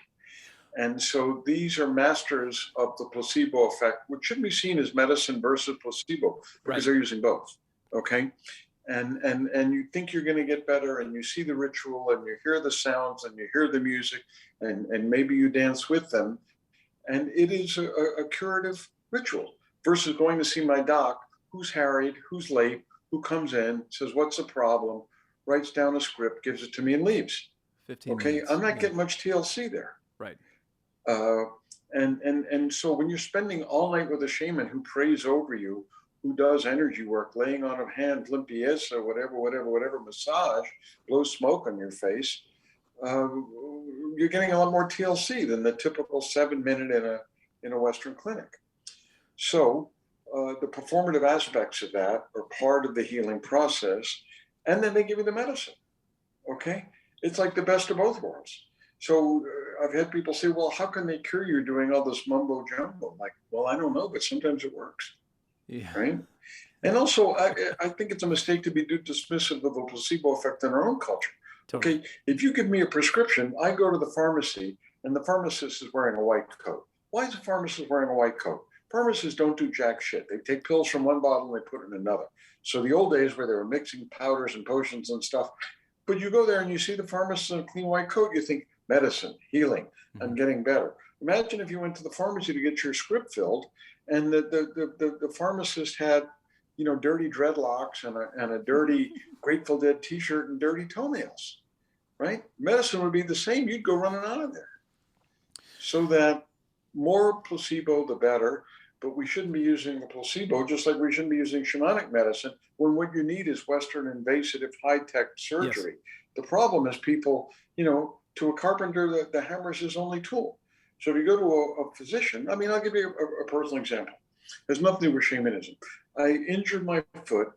And so these are masters of the placebo effect, which should be seen as medicine versus placebo, because they're using both. Okay. And you think you're going to get better, and you see the ritual, and you hear the sounds, and you hear the music, and maybe you dance with them. And it is a curative ritual versus going to see my doc, who's harried, who's late, who comes in, says, what's the problem, writes down a script, gives it to me, and leaves. 15 Okay, minutes. I'm not getting much TLC there. Right. And so when you're spending all night with a shaman who prays over you, who does energy work, laying on of hands, limpieza, whatever, massage, blow smoke on your face, you're getting a lot more TLC than the typical 7-minute in a Western clinic. So the performative aspects of that are part of the healing process, and then they give you the medicine. Okay, it's like the best of both worlds. So I've had people say, well, how can they cure you doing all this mumbo jumbo? I'm like, well, I don't know, but sometimes it works. Yeah. Right. And also, I think it's a mistake to be too dismissive of the placebo effect in our own culture. Totally. Okay, if you give me a prescription, I go to the pharmacy and the pharmacist is wearing a white coat. Why is the pharmacist wearing a white coat? Pharmacists don't do jack shit. They take pills from one bottle and they put it in another. So the old days where they were mixing powders and potions and stuff, but you go there and you see the pharmacist in a clean white coat, you think medicine, healing, I'm getting better. Imagine if you went to the pharmacy to get your script filled and the pharmacist had, dirty dreadlocks and a dirty Grateful Dead t-shirt and dirty toenails, right? Medicine would be the same. You'd go running out of there. So that more placebo, the better, but we shouldn't be using the placebo, just like we shouldn't be using shamanic medicine when what you need is Western invasive high-tech surgery. Yes. The problem is people, to a carpenter, the hammer is his only tool. So if you go to a physician, I'll give you a personal example. There's nothing to do with shamanism. I injured my foot,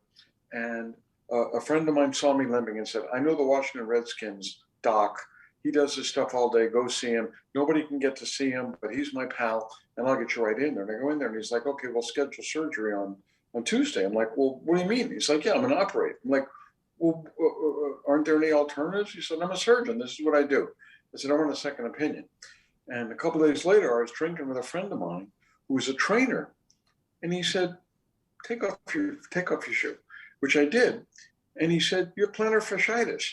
and a friend of mine saw me limping and said, I know the Washington Redskins doc. He does this stuff all day. Go see him. Nobody can get to see him, but he's my pal, and I'll get you right in there. And I go in there, and he's like, okay, we'll schedule surgery on Tuesday. I'm like, well, what do you mean? He's like, yeah, I'm going to operate. I'm like, well, aren't there any alternatives? He said, I'm a surgeon. This is what I do. I said, I want a second opinion. And a couple of days later, I was drinking with a friend of mine who was a trainer. And he said, take off your shoe, which I did. And he said, you're plantar fasciitis.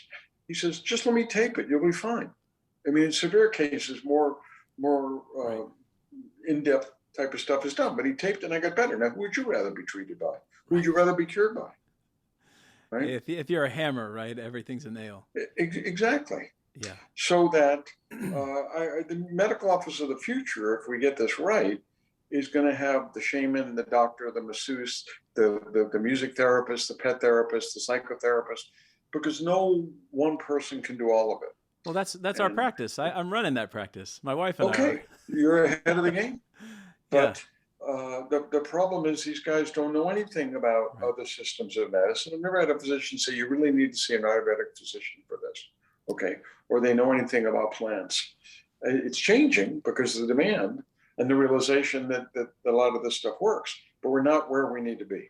He says, just let me tape it. You'll be fine. In severe cases, more right. In-depth type of stuff is done. But he taped it and I got better. Now, who would you rather be treated by? Who would you rather be cured by? Right? If you're a hammer, right, everything's a nail. Exactly. Yeah. So that the medical office of the future, if we get this right, is going to have the shaman, the doctor, the masseuse, the music therapist, the pet therapist, the psychotherapist, because no one person can do all of it. Well, that's our practice. I'm running that practice. My wife and I. Okay, you're ahead of the game. But the problem is these guys don't know anything about other systems of medicine. I've never had a physician say you really need to see an Ayurvedic physician for this. Okay, or they know anything about plants. It's changing because of the demand and the realization that a lot of this stuff works, but we're not where we need to be.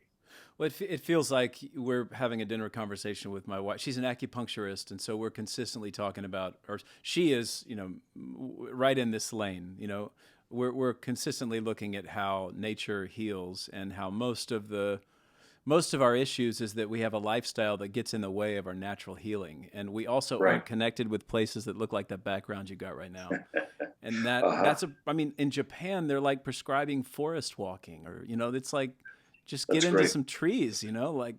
Well, it feels like we're having a dinner conversation with my wife. She's an acupuncturist, and so we're consistently talking about, or she is, right in this lane. We're consistently looking at how nature heals and how most of our issues is that we have a lifestyle that gets in the way of our natural healing, and we also aren't connected with places that look like the background you got right now. And that's in Japan they're like prescribing forest walking, or it's like Just get That's into great. some trees, like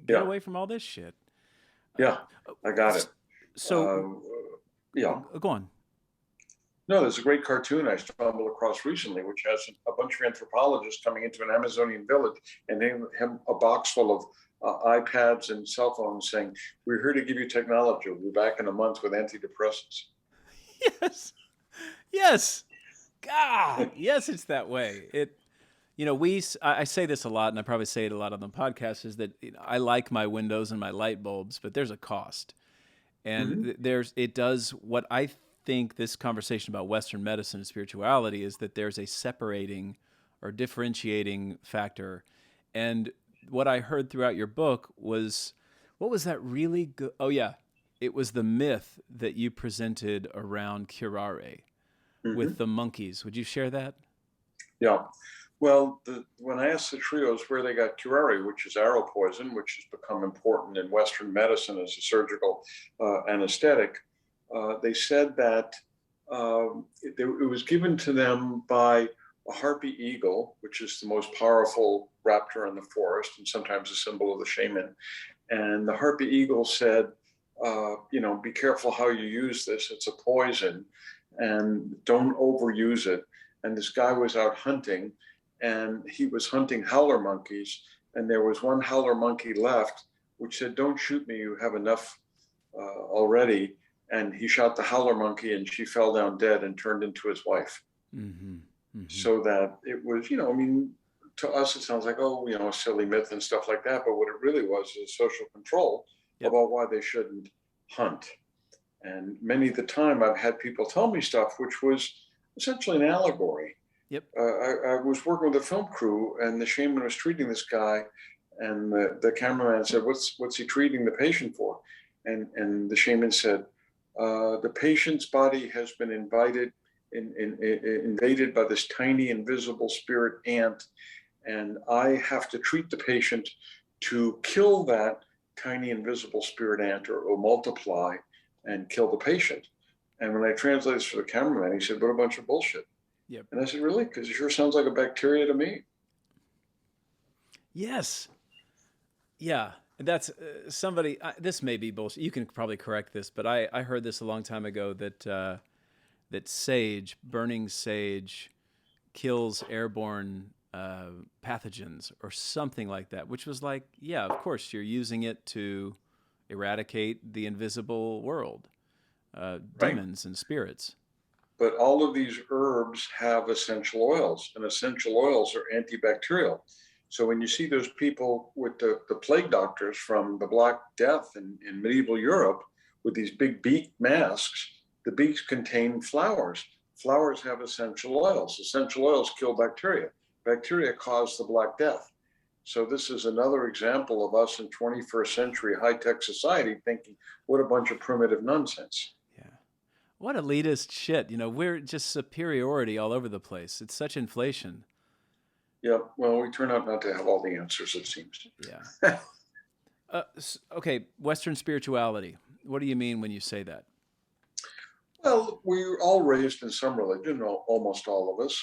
get Yeah. away from all this shit. Yeah. I got it. So, Yeah. go on. No, there's a great cartoon I stumbled across recently, which has a bunch of anthropologists coming into an Amazonian village and they have a box full of iPads and cell phones saying, "We're here to give you technology. We'll be back in a month with antidepressants." Yes. Yes. God. Yes, it's that way. I say this a lot, and I probably say it a lot on the podcast, is that I like my windows and my light bulbs, but there's a cost. And it does what I think this conversation about Western medicine and spirituality is, that there's a separating or differentiating factor. And what I heard throughout your book was, what was that really good? Oh, yeah. It was the myth that you presented around Kirari with the monkeys. Would you share that? Yeah. Well, when I asked the trios where they got curare, which is arrow poison, which has become important in Western medicine as a surgical anesthetic, they said that it was given to them by a harpy eagle, which is the most powerful raptor in the forest and sometimes a symbol of the shaman. And the harpy eagle said, be careful how you use this. It's a poison and don't overuse it. And this guy was out hunting and he was hunting howler monkeys. And there was one howler monkey left, which said, "Don't shoot me. You have enough already." And he shot the howler monkey and she fell down dead and turned into his wife. So that it was, to us, it sounds like, a silly myth and stuff like that. But what it really was is social control about why they shouldn't hunt. And many of the time I've had people tell me stuff, which was essentially an allegory. I was working with a film crew and the shaman was treating this guy and the cameraman said, what's he treating the patient for? And the shaman said, the patient's body has been invaded by this tiny invisible spirit ant, and I have to treat the patient to kill that tiny invisible spirit ant or multiply and kill the patient. And when I translated this for the cameraman, he said, "What a bunch of bullshit." And I said, "Really? Because it sure sounds like a bacteria to me." Yes. Yeah. That's somebody, this may be bullshit. You can probably correct this, but I heard this a long time ago that sage, burning sage, kills airborne pathogens or something like that, which was like, yeah, of course, you're using it to eradicate the invisible world, demons and spirits. But all of these herbs have essential oils, and essential oils are antibacterial. So when you see those people with the plague doctors from the Black Death in medieval Europe with these big beak masks, the beaks contain flowers. Flowers have essential oils. Essential oils kill bacteria. Bacteria cause the Black Death. So this is another example of us in 21st century high-tech society thinking, what a bunch of primitive nonsense. Yeah. What elitist shit. We're just superiority all over the place. It's such inflation. Yeah, well, we turn out not to have all the answers, it seems. Yeah. Okay, Western spirituality. What do you mean when you say that? Well, we were all raised in some religion, almost all of us.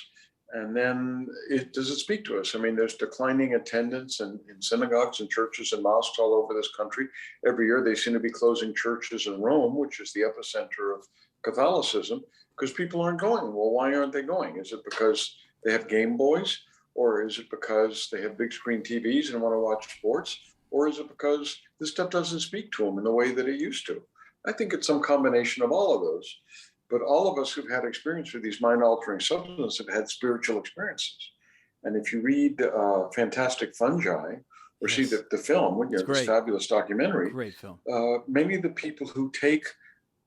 And then does it speak to us? I mean, there's declining attendance in synagogues and churches and mosques all over this country. Every year they seem to be closing churches in Rome, which is the epicenter of Catholicism, because people aren't going. Well, why aren't they going? Is it because they have Game Boys? Or is it because they have big screen TVs and want to watch sports? Or is it because this stuff doesn't speak to them in the way that it used to? I think it's some combination of all of those. But all of us who've had experience with these mind-altering substances have had spiritual experiences. And if you read Fantastic Fungi, or see the film, this fabulous documentary, great film. Many of the people who take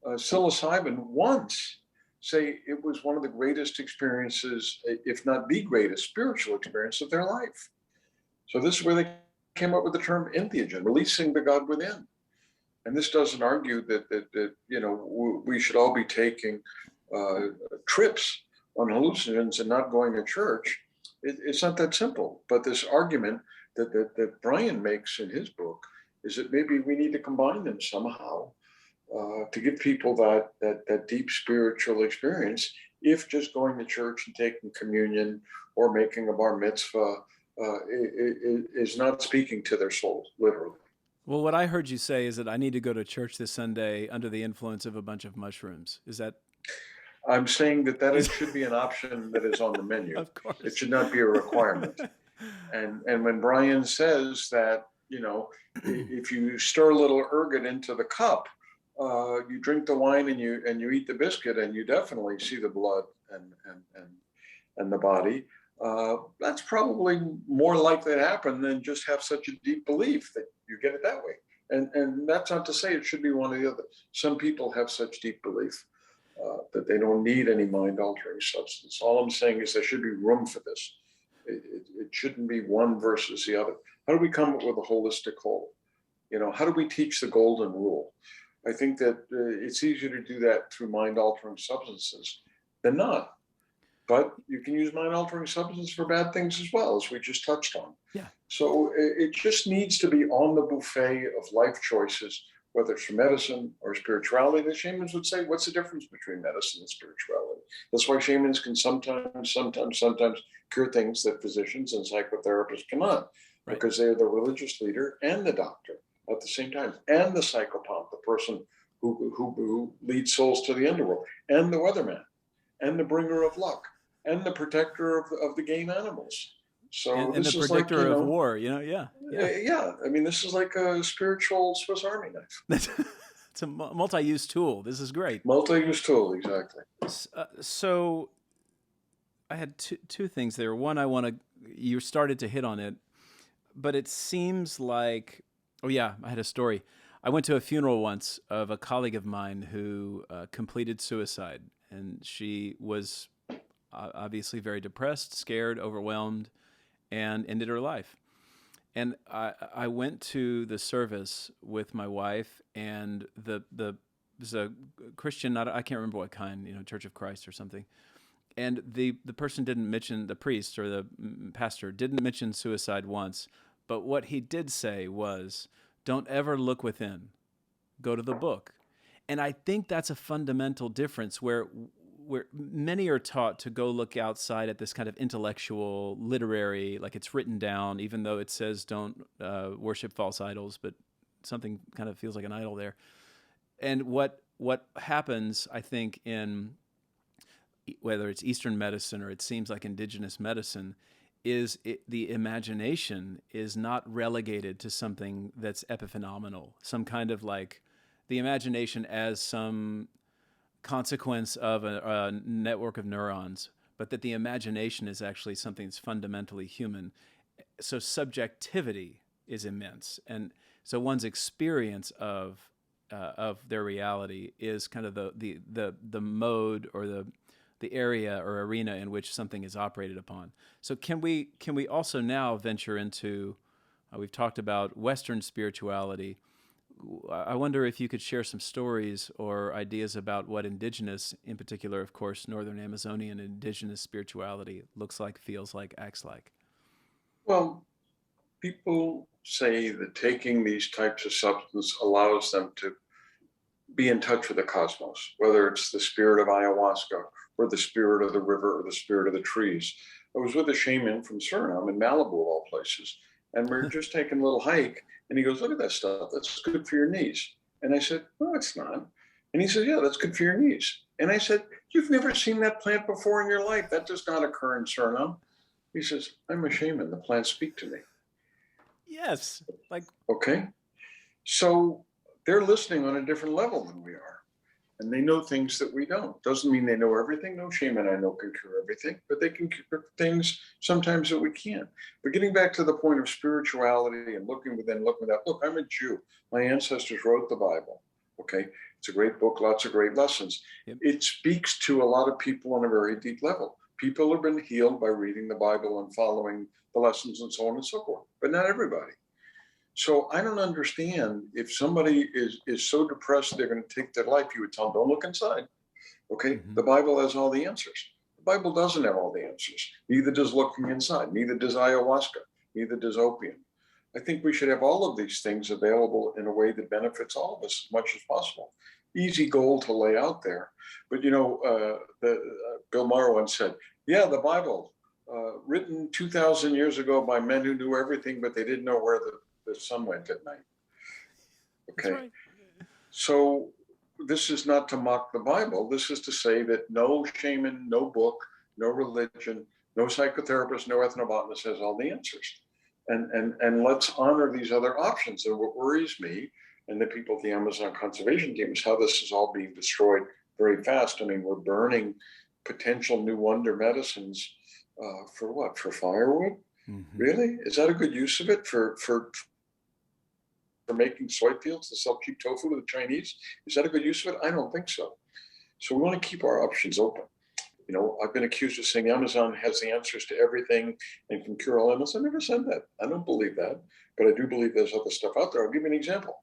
psilocybin once say it was one of the greatest experiences, if not the greatest spiritual experience of their life. So this is where they came up with the term entheogen, releasing the God within. And this doesn't argue that we should all be taking trips on hallucinogens and not going to church. It's not that simple. But this argument that Brian makes in his book is that maybe we need to combine them somehow to give people that deep spiritual experience, if just going to church and taking communion or making a bar mitzvah is not speaking to their soul, literally. Well, what I heard you say is that I need to go to church this Sunday under the influence of a bunch of mushrooms. Is that? I'm saying that it should be an option that is on the menu. Of course. It should not be a requirement. And when Brian says that, if you stir a little ergot into the cup, you drink the wine and you eat the biscuit, and you definitely see the blood and the body. That's probably more likely to happen than just have such a deep belief that you get it that way. And that's not to say it should be one or the other. Some people have such deep belief that they don't need any mind-altering substance. All I'm saying is there should be room for this. It shouldn't be one versus the other. How do we come up with a holistic whole? How do we teach the golden rule? I think that it's easier to do that through mind-altering substances than not. But you can use mind-altering substances for bad things as well, as we just touched on. Yeah. So it just needs to be on the buffet of life choices, whether it's for medicine or spirituality. The shamans would say, what's the difference between medicine and spirituality? That's why shamans can sometimes cure things that physicians and psychotherapists cannot, right? Because they're the religious leader and the doctor at the same time, and the psychopath, the person who leads souls to the underworld, and the weatherman, and the bringer of luck, and the protector of the game animals. So and this the is predictor like, of war, yeah. Yeah. I mean, this is like a spiritual Swiss Army knife. It's a multi-use tool. This is great. Multi-use tool, exactly. So I had two things there. One, you started to hit on it, but it seems like, I had a story. I went to a funeral once of a colleague of mine who completed suicide, and she was obviously very depressed, scared, overwhelmed, and ended her life. And I went to the service with my wife, and there's a Christian, I can't remember what kind, Church of Christ or something. And the person didn't mention, the priest or the pastor didn't mention suicide once, but what he did say was, don't ever look within, go to the book. And I think that's a fundamental difference where many are taught to go look outside at this kind of intellectual, literary, like it's written down, even though it says don't worship false idols, but something kind of feels like an idol there. And what happens, I think, in whether it's Eastern medicine or it seems like indigenous medicine, is the imagination is not relegated to something that's epiphenomenal, some kind of like the imagination as some consequence of a network of neurons, but that the imagination is actually something that's fundamentally human. So subjectivity is immense, and so one's experience of their reality is kind of the mode or the area or arena in which something is operated upon. So can we also now venture into, we've talked about Western spirituality. I wonder if you could share some stories or ideas about what indigenous, in particular, of course, Northern Amazonian indigenous spirituality looks like, feels like, acts like. Well, people say that taking these types of substances allows them to be in touch with the cosmos, whether it's the spirit of ayahuasca or the spirit of the river or the spirit of the trees. I was with a shaman from Suriname in Malibu, of all places, and we were just taking a little hike, and he goes, look at that stuff, that's good for your knees. And I said, no, it's not. And he said, yeah, that's good for your knees. And I said, you've never seen that plant before in your life. That does not occur in Suriname. He says, I'm a shaman, the plants speak to me. Yes. Okay. So they're listening on a different level than we are. And they know things that we don't. Doesn't mean they know everything. No shaman I know can cure everything, but they can cure things sometimes that we can't. But getting back to the point of spirituality and looking within, looking without. Look, I'm a Jew. My ancestors wrote the Bible. Okay. It's a great book, lots of great lessons. Yep. It speaks to a lot of people on a very deep level. People have been healed by reading the Bible and following the lessons and so on and so forth, but not everybody. So I don't understand if somebody is so depressed they're going to take their life, you would tell them, don't look inside. Okay, The Bible has all the answers. The Bible doesn't have all the answers. Neither does looking inside. Neither does ayahuasca. Neither does opium. I think we should have all of these things available in a way that benefits all of us as much as possible. Easy goal to lay out there. But Bill Maher once said, yeah, the Bible, written 2,000 years ago by men who knew everything, but they didn't know where the sun went at night. Okay. That's right. So this is not to mock the Bible. This is to say that no shaman, no book, no religion, no psychotherapist, no ethnobotanist has all the answers. And let's honor these other options. And what worries me and the people at the Amazon Conservation Team is how this is all being destroyed very fast. I mean, we're burning potential new wonder medicines for what? For firewood? Mm-hmm. Really? Is that a good use of it for making soy fields to sell cheap tofu to the Chinese? Is that a good use of it? I don't think so. So we want to keep our options open. You know, I've been accused of saying Amazon has the answers to everything and can cure all illness. I never said that. I don't believe that, but I do believe there's other stuff out there. I'll give you an example.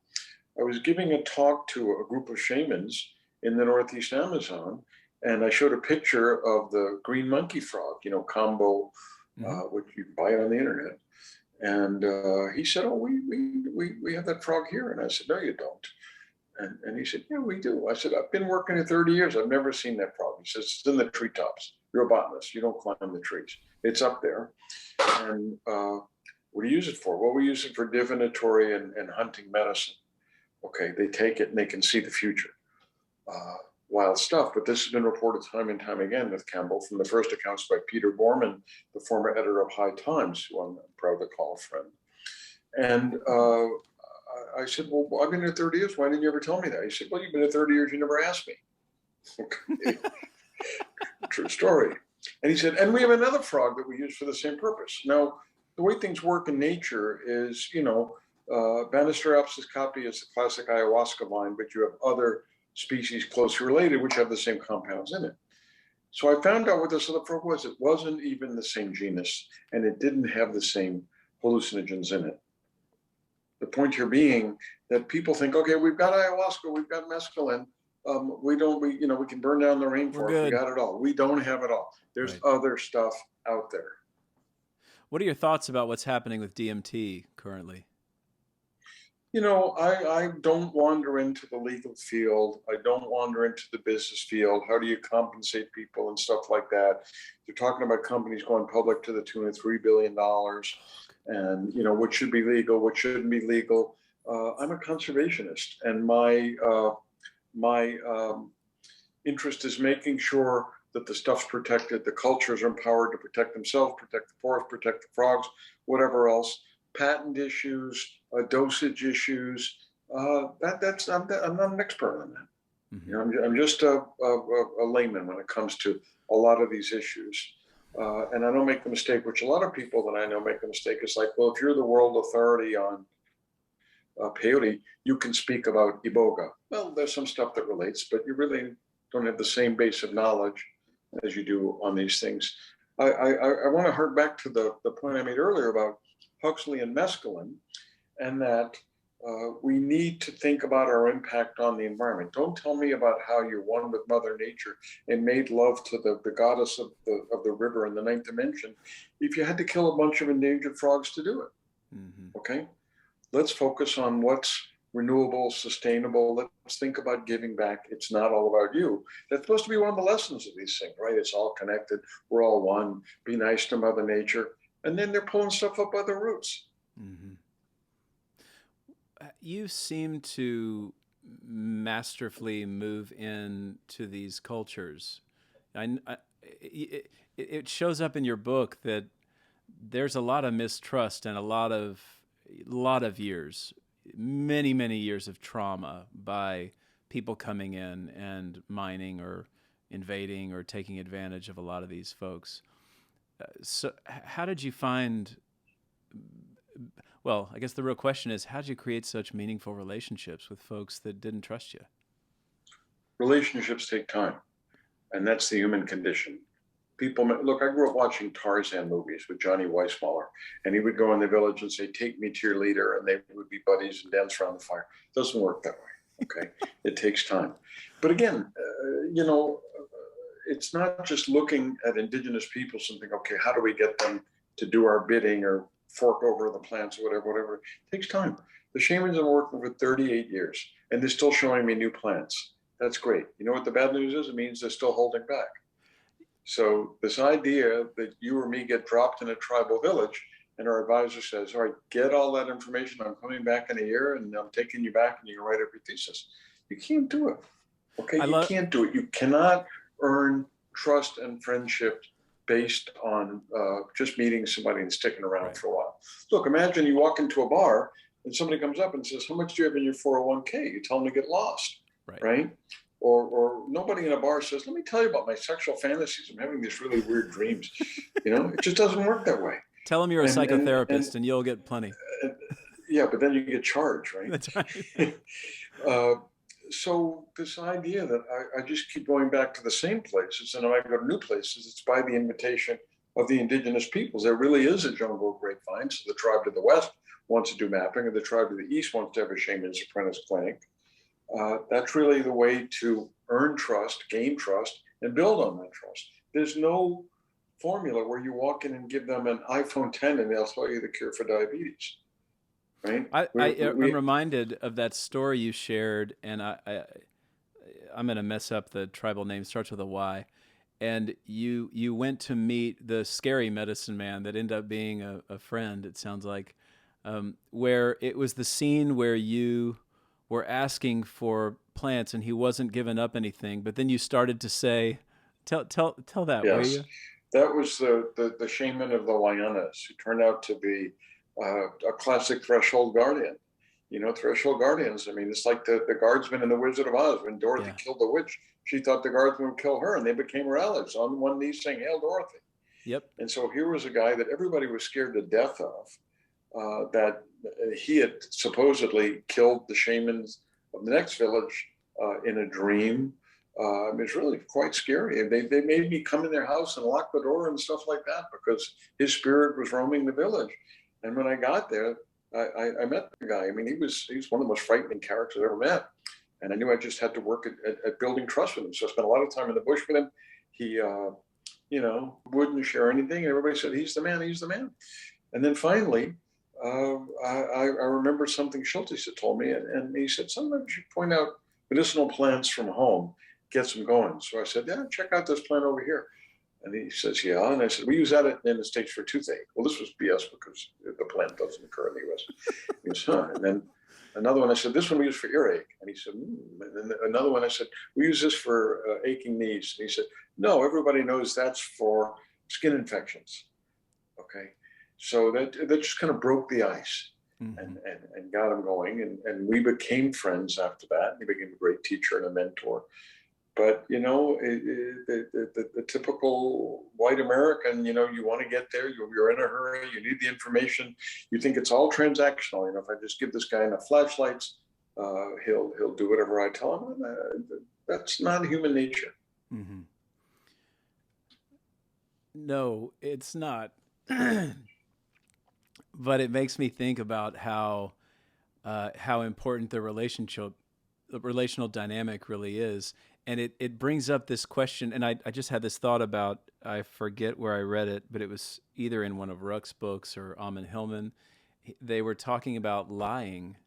I was giving a talk to a group of shamans in the northeast Amazon, and I showed a picture of the green monkey frog, you know, combo, which you can buy it on the internet. And he said, "Oh, we have that frog here." And I said, "No, you don't." And he said, "Yeah, we do." I said, "I've been working here 30 years. I've never seen that frog." He says, "It's in the treetops. You're a botanist. You don't climb the trees. It's up there." And what do you use it for? Well, we use it for divinatory and hunting medicine. Okay, they take it and they can see the future. Wild stuff, but this has been reported time and time again with Campbell from the first accounts by Peter Borman, the former editor of High Times, who I'm proud to call a friend. And I said, "Well, I've been here 30 years. Why didn't you ever tell me that?" He said, "Well, you've been here 30 years. You never asked me." Okay. True story. And he said, "And we have another frog that we use for the same purpose." Now, the way things work in nature is, you know, Banisteriopsis caapi is the classic ayahuasca vine, but you have other species closely related which have the same compounds in it. So I found out what this other frog was. It wasn't even the same genus, and it didn't have the same hallucinogens in it. The point here being that people think, okay, we've got ayahuasca, we've got mescaline, we can burn down the rainforest, we got it all. We don't have it all. There's other stuff out there. What are your thoughts about what's happening with DMT currently? You know, I don't wander into the legal field. I don't wander into the business field. How do you compensate people and stuff like that? They're talking about companies going public to the tune of $3 billion. And, you know, what should be legal, what shouldn't be legal. I'm a conservationist, and my interest is making sure that the stuff's protected, the cultures are empowered to protect themselves, protect the forest, protect the frogs, whatever else. Patent issues, dosage issues. I'm not an expert on that. Mm-hmm. You know, I'm just a layman when it comes to a lot of these issues. And I don't make the mistake, which a lot of people that I know make the mistake. It's like, well, if you're the world authority on peyote, you can speak about iboga. Well, there's some stuff that relates, but you really don't have the same base of knowledge as you do on these things. I want to hark back to the point I made earlier about Huxley and mescaline, and that we need to think about our impact on the environment. Don't tell me about how you're one with Mother Nature and made love to the goddess of the river in the ninth dimension if you had to kill a bunch of endangered frogs to do it. Mm-hmm. Okay? Let's focus on what's renewable, sustainable. Let's think about giving back. It's not all about you. That's supposed to be one of the lessons of these things, right? It's all connected. We're all one. Be nice to Mother Nature. And then they're pulling stuff up by the roots. Mm-hmm. You seem to masterfully move into these cultures. It shows up in your book that there's a lot of mistrust and a lot of years, many years of trauma by people coming in and mining or invading or taking advantage of a lot of these folks. So how did you find, well, I guess the real question is, how did you create such meaningful relationships with folks that didn't trust you? Relationships take time, and that's the human condition. People, look, I grew up watching Tarzan movies with Johnny Weissmuller, and he would go in the village and say, "Take me to your leader," and they would be buddies and dance around the fire. It doesn't work that way, okay? It takes time. But again, you know, it's not just looking at indigenous peoples and think, okay, how do we get them to do our bidding or fork over the plants or whatever. It takes time. The shamans have been working for 38 years, and they're still showing me new plants. That's great. You know what the bad news is? It means they're still holding back. So this idea that you or me get dropped in a tribal village and our advisor says, all right, get all that information. I'm coming back in a year and I'm taking you back and you can write up your thesis. You can't do it. Okay, you can't do it. You cannot earn trust and friendship based on just meeting somebody and sticking around for a while. Look, imagine you walk into a bar and somebody comes up and says, how much do you have in your 401k? You tell them to get lost, right? Or nobody in a bar says, let me tell you about my sexual fantasies. I'm having these really weird dreams. You know, it just doesn't work that way. Tell them you're a psychotherapist and you'll get plenty. Yeah, but then you get charged, right? That's right. So this idea that I just keep going back to the same places, and when I go to new places, it's by the invitation of the indigenous peoples. There really is a jungle of grapevines. So the tribe to the west wants to do mapping, and the tribe to the east wants to have a Shaman's Apprentice clinic. That's really the way to earn trust, gain trust, and build on that trust. There's no formula where you walk in and give them an iPhone 10 and they'll tell you the cure for diabetes. Right? I'm reminded of that story you shared, and I'm going to mess up the tribal name. Starts with a Y. And you went to meet the scary medicine man that ended up being a friend, it sounds like, where it was the scene where you were asking for plants and he wasn't giving up anything, but then you started to say, tell that, will you? That was the shaman of the Wayanas, who turned out to be a classic threshold guardian. You know, threshold guardians, I mean, it's like the guardsman in The Wizard of Oz. When Dorothy killed the witch, she thought the guardsman would kill her, and they became rallies on one knee saying, Hail Dorothy. Yep. And so here was a guy that everybody was scared to death of, that he had supposedly killed the shamans of the next village in a dream. It's really quite scary. And they made me come in their house and lock the door and stuff like that because his spirit was roaming the village. And when I got there, I met the guy. I mean, he was one of the most frightening characters I ever met. And I knew I just had to work at building trust with him. So I spent a lot of time in the bush with him. He, wouldn't share anything. And everybody said, he's the man, he's the man. And then finally, I remember something Schultz had told me. And he said, sometimes you point out medicinal plants from home, gets them going. So I said, yeah, check out this plant over here. And he says, yeah. And I said, we use that in the States for toothache. Well, this was BS because the plant doesn't occur in the US. He goes, huh. And then another one, I said, this one we use for earache. And he said, And then another one, I said, we use this for aching knees. And he said, no, everybody knows that's for skin infections. Okay. So that just kind of broke the ice and got him going. And we became friends after that. He became a great teacher and a mentor. But, you know, the typical white American, you know, you want to get there, you're in a hurry, you need the information, you think it's all transactional. You know, if I just give this guy enough flashlights, he'll do whatever I tell him. That's not human nature. Mm-hmm. No, it's not. But it makes me think about how important the relational dynamic really is. And it brings up this question, and I just had this thought about, I forget where I read it, but it was either in one of Ruck's books or Amon Hillman. They were talking about lying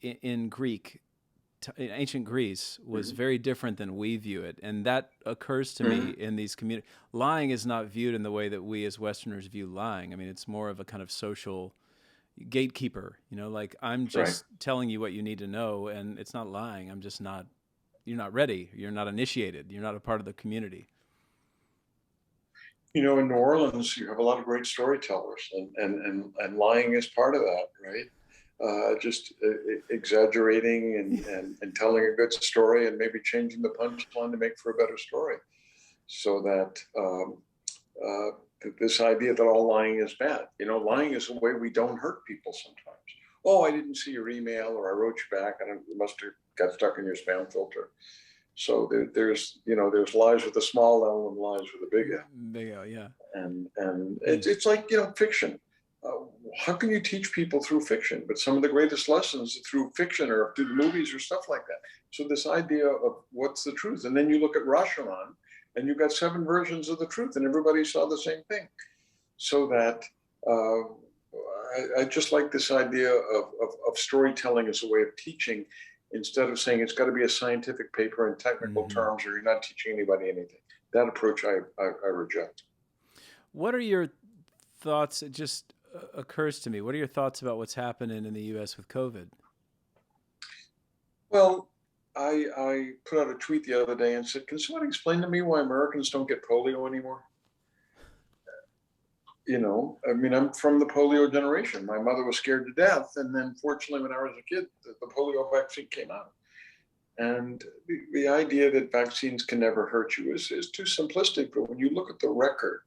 in Greek. In ancient Greece was very different than we view it. And that occurs to me in these communities. Lying is not viewed in the way that we as Westerners view lying. I mean, it's more of a kind of social gatekeeper, you know, like I'm just telling you what you need to know, and it's not lying. I'm just not, you're not ready. You're not initiated. You're not a part of the community. You know, in New Orleans, you have a lot of great storytellers, and lying is part of that, right? Just exaggerating and telling a good story and maybe changing the punchline to make for a better story. So that this idea that all lying is bad. You know, lying is a way we don't hurt people sometimes. Oh, I didn't see your email, or I wrote you back, and it must have got stuck in your spam filter. So there's lies with a small L and lies with a big L. Big L, yeah. And it's like, you know, fiction. How can you teach people through fiction? But some of the greatest lessons through fiction or through movies or stuff like that. So this idea of what's the truth, and then you look at Rashomon, and you've got 7 versions of the truth, and everybody saw the same thing. So that I just like this idea of storytelling as a way of teaching, instead of saying it's got to be a scientific paper in technical terms, or you're not teaching anybody anything. that approach I reject. What are your thoughts? It just occurs to me. What are your thoughts about what's happening in the U.S. with COVID? Well, I put out a tweet the other day and said, can someone explain to me why Americans don't get polio anymore? You know, I mean, I'm from the polio generation. My mother was scared to death. And then fortunately, when I was a kid, the polio vaccine came out. And the idea that vaccines can never hurt you is too simplistic. But when you look at the record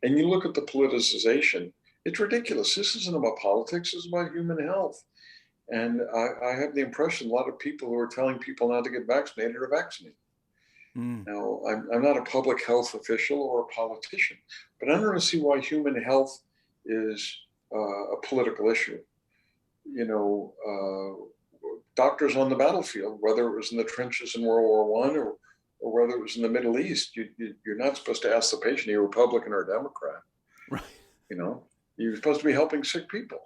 and you look at the politicization, it's ridiculous. This isn't about politics, this is about human health. And I have the impression a lot of people who are telling people not to get vaccinated are vaccinated. Now, I'm not a public health official or a politician, but I don't see why human health is a political issue. You know, doctors on the battlefield, whether it was in the trenches in World War I or whether it was in the Middle East, you're not supposed to ask the patient, are you Republican or Democrat? Right. You know, you're supposed to be helping sick people.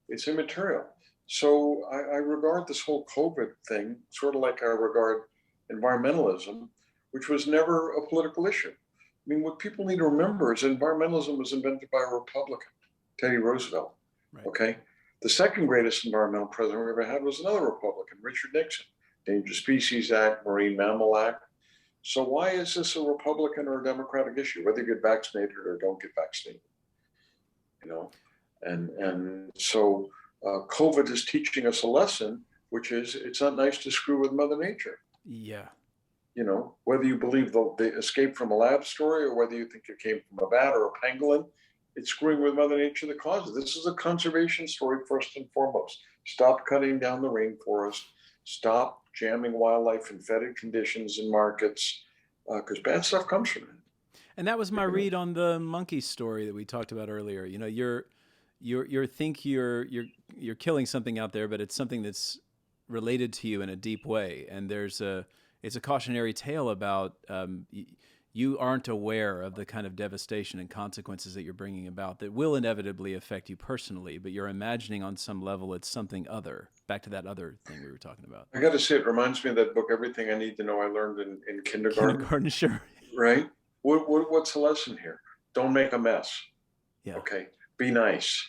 It's immaterial. So I regard this whole COVID thing sort of like I regard environmentalism, which was never a political issue. I mean, what people need to remember is environmentalism was invented by a Republican, Teddy Roosevelt. Right. Okay. The second greatest environmental president we ever had was another Republican, Richard Nixon. Endangered Species Act, Marine Mammal Act. So why is this a Republican or a Democratic issue, whether you get vaccinated or don't get vaccinated? You know, and so COVID is teaching us a lesson, which is it's not nice to screw with Mother Nature. Yeah. You know, whether you believe the escape from a lab story or whether you think it came from a bat or a pangolin, it's screwing with Mother Nature that causes it. This is a conservation story first and foremost. Stop cutting down the rainforest. Stop jamming wildlife in fetid conditions in markets, because bad stuff comes from it. And that was my read on the monkey story that we talked about earlier. You know, you're killing something out there, but it's something that's related to you in a deep way. And it's a cautionary tale about you aren't aware of the kind of devastation and consequences that you're bringing about that will inevitably affect you personally, but you're imagining on some level it's something other. Back to that other thing we were talking about. I got to say, it reminds me of that book, Everything I Need to Know I Learned in Kindergarten. Kindergarten, sure. Right? What's the lesson here? Don't make a mess. Yeah. Okay. Be nice.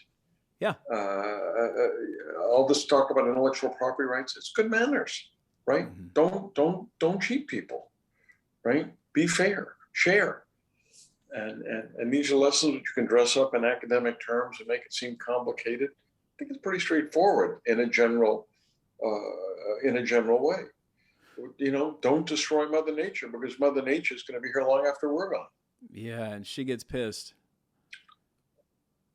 Yeah. All this talk about intellectual property rights, it's good manners, right? Mm-hmm. Don't cheat people, right? Be fair, share. And these are lessons that you can dress up in academic terms and make it seem complicated. I think it's pretty straightforward in a general way. You know, don't destroy Mother Nature, because Mother Nature is going to be here long after we're gone. Yeah, and she gets pissed.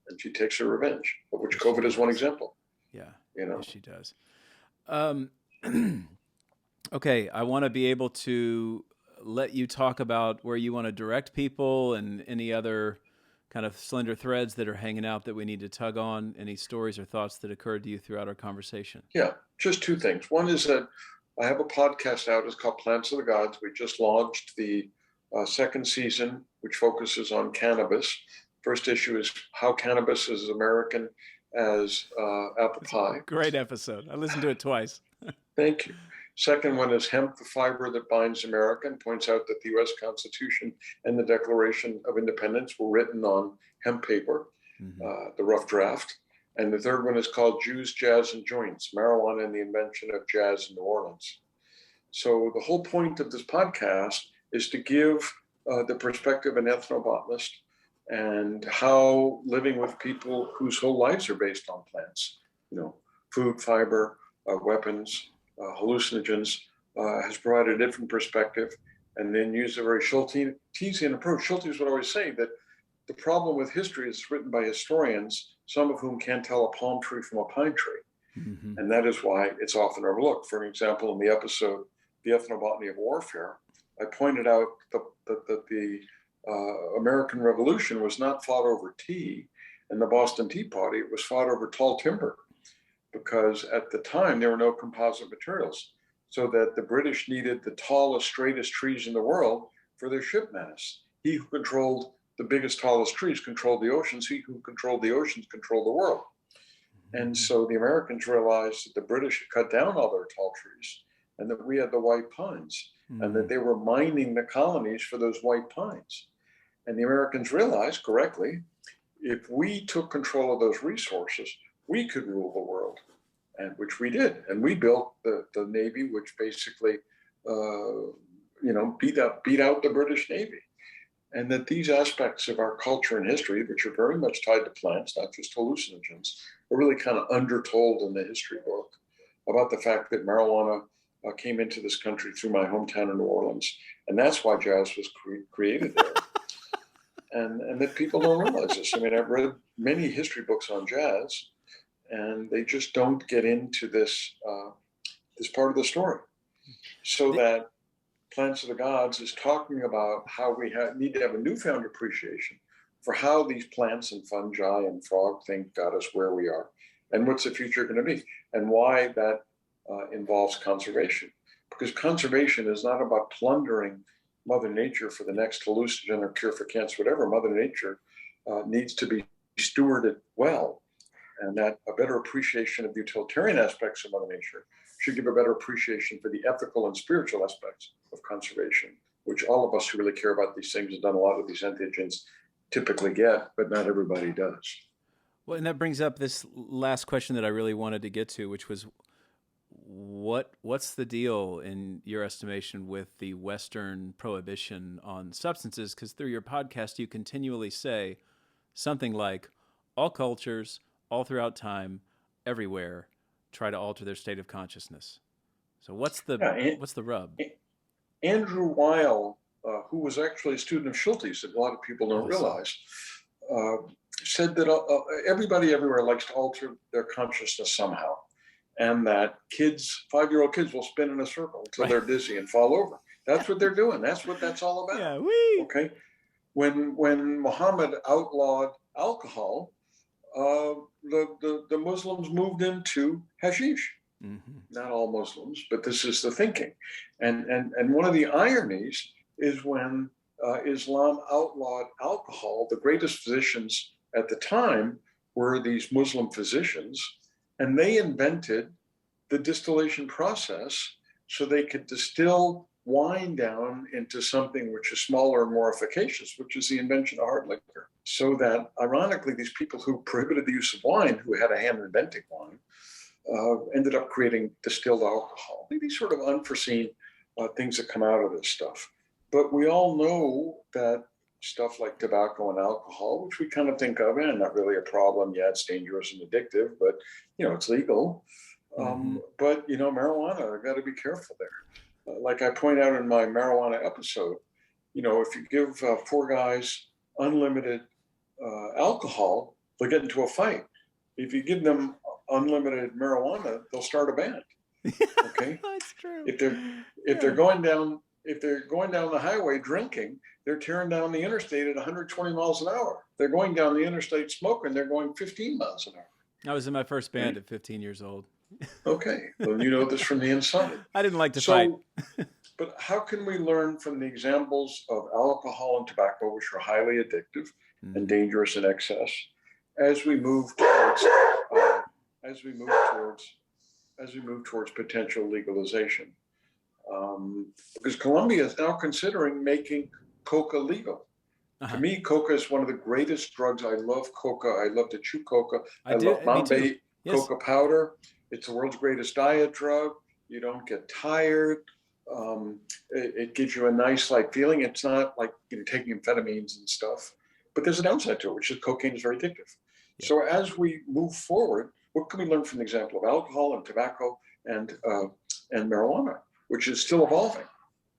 And she takes her revenge, of which COVID is one example. Yeah, you know, yes, she does. Okay, I want to be able to let you talk about where you want to direct people and any other kind of slender threads that are hanging out that we need to tug on, any stories or thoughts that occurred to you throughout our conversation. Yeah, just two things. One is that I have a podcast out. It's called Plants of the Gods. We just launched the second season, which focuses on cannabis. First issue is how cannabis is as American as apple pie. Great episode. I listened to it twice. Thank you. Second one is Hemp, the Fiber That Binds America, and points out that the U.S. Constitution and the Declaration of Independence were written on hemp paper, the rough draft. And the third one is called Jews, Jazz, and Joints, Marijuana and the Invention of Jazz in New Orleans. So the whole point of this podcast is to give the perspective of an ethnobotanist and how living with people whose whole lives are based on plants, you know, food, fiber, weapons, hallucinogens, has provided a different perspective, and then use a very Schultzian approach. Schultz would always say that the problem with history is written by historians, some of whom can't tell a palm tree from a pine tree. Mm-hmm. And that is why it's often overlooked. For example, in the episode, The Ethnobotany of Warfare, I pointed out that the American Revolution was not fought over tea and the Boston Tea Party, it was fought over tall timber, because at the time there were no composite materials, so that the British needed the tallest, straightest trees in the world for their ship masts. He who controlled the biggest, tallest trees controlled the oceans. He who controlled the oceans controlled the world. And so the Americans realized that the British had cut down all their tall trees and that we had the white pines. and that they were mining the colonies for those white pines. And the Americans realized correctly, if we took control of those resources, we could rule the world, and which we did. And we built the Navy, which basically, beat out the British Navy. And that these aspects of our culture and history, which are very much tied to plants, not just hallucinogens, are really kind of undertold in the history book about the fact that marijuana came into this country through my hometown of New Orleans. And that's why jazz was created there. and that people don't realize this. I mean, I've read many history books on jazz, and they just don't get into this part of the story. So that Plants of the Gods is talking about how we need to have a newfound appreciation for how these plants and fungi and frog thing got us where we are, and what's the future going to be, and why that involves conservation. Because conservation is not about plundering Mother Nature for the next hallucinogen or cure for cancer, whatever. Mother Nature needs to be stewarded well, and that a better appreciation of the utilitarian aspects of Mother Nature should give a better appreciation for the ethical and spiritual aspects of conservation, which all of us who really care about these things and done a lot of these entheogens typically get, but not everybody does. Well, and that brings up this last question that I really wanted to get to, which was, what's the deal in your estimation with the Western prohibition on substances? Because through your podcast, you continually say something like, all cultures, all throughout time, everywhere, try to alter their state of consciousness. So what's the rub? Andrew Weil, who was actually a student of Schultz, that a lot of people don't realize, said that everybody everywhere likes to alter their consciousness somehow, and that 5-year-old kids will spin in a circle until they're dizzy and fall over. That's what they're doing. That's what that's all about. Yeah, wee. Okay. When Muhammad outlawed alcohol, the Muslims moved into hashish. Mm-hmm. Not all Muslims, but this is the thinking. And one of the ironies is when Islam outlawed alcohol, the greatest physicians at the time were these Muslim physicians, and they invented the distillation process so they could distill wine down into something which is smaller and more efficacious, which is the invention of hard liquor. So that, ironically, these people who prohibited the use of wine, who had a hand in inventing wine, ended up creating distilled alcohol. These sort of unforeseen things that come out of this stuff. But we all know that stuff like tobacco and alcohol, which we kind of think of, not really a problem yet, it's dangerous and addictive, but it's legal. But marijuana, I've got to be careful there. Like I point out in my marijuana episode, if you give 4 guys unlimited alcohol, they'll get into a fight. If you give them unlimited marijuana, they'll start a band. Okay, that's true. If they're going down the highway drinking, they're tearing down the interstate at 120 miles an hour. They're going down the interstate smoking, they're going 15 miles an hour. I was in my first band at 15 years old. Okay, well, you know this from the inside. I didn't like to fight. But how can we learn from the examples of alcohol and tobacco, which are highly addictive and dangerous in excess, as we move towards potential legalization? Because Colombia is now considering making coca legal. To me, coca is one of the greatest drugs. I love coca. I love to chew coca. I love Bombay coca powder. It's the world's greatest diet drug. You don't get tired. It gives you a nice feeling. It's not like taking amphetamines and stuff. But there's a downside to it, which is cocaine is very addictive. Yeah. So as we move forward, what can we learn from the example of alcohol and tobacco and marijuana, which is still evolving,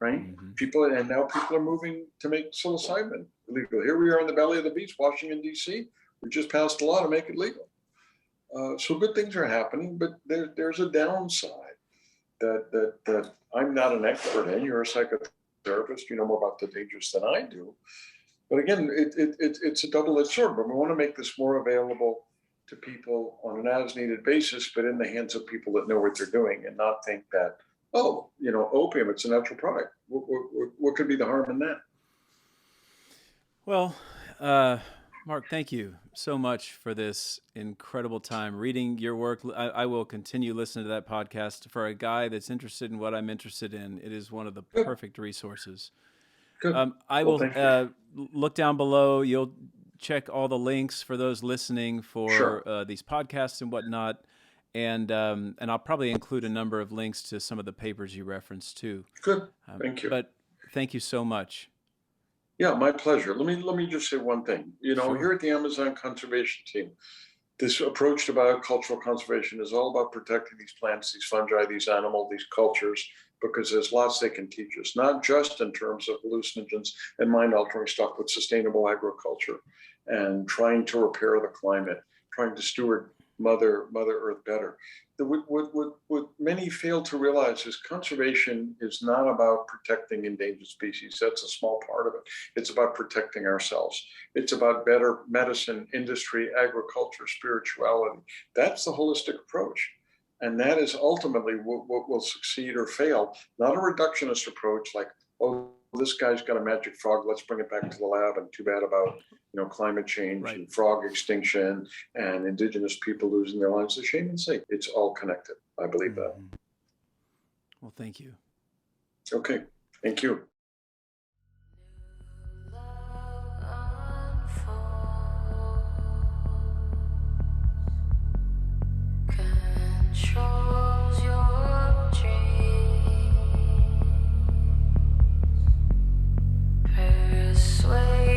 right? Mm-hmm. Now people are moving to make psilocybin legal. Here we are in the belly of the beast, Washington, D.C. We just passed a law to make it legal. So good things are happening, but there's a downside that I'm not an expert in. You're a psychotherapist. You know more about the dangers than I do. But again, it's a double-edged sword. But we want to make this more available to people on an as-needed basis, but in the hands of people that know what they're doing, and not think that, opium, it's a natural product. What could be the harm in that? Well, Mark, thank you so much for this incredible time reading your work. I will continue listening to that podcast. For a guy that's interested in what I'm interested in, it is one of the Good. perfect resources. Good. I will look down below. You'll check all the links for those listening for Sure. These podcasts and whatnot. And I'll probably include a number of links to some of the papers you referenced too. Good. Thank you. But thank you so much. Yeah, my pleasure. Let me just say one thing. Sure. Here at the Amazon Conservation Team, this approach to biocultural conservation is all about protecting these plants, these fungi, these animals, these cultures, because there's lots they can teach us, not just in terms of hallucinogens and mind-altering stuff, but sustainable agriculture and trying to repair the climate, trying to steward Mother Earth better. What many fail to realize is conservation is not about protecting endangered species. That's a small part of it. It's about protecting ourselves. It's about better medicine, industry, agriculture, spirituality. That's the holistic approach. And that is ultimately what will succeed or fail, not a reductionist approach like, oh, this guy's got a magic frog, let's bring it back to the lab, and too bad about climate change Right. and frog extinction and indigenous people losing their lives. The shamans say it's all connected. I believe that. Well, thank you. Okay, thank you. Controls your dreams, persuade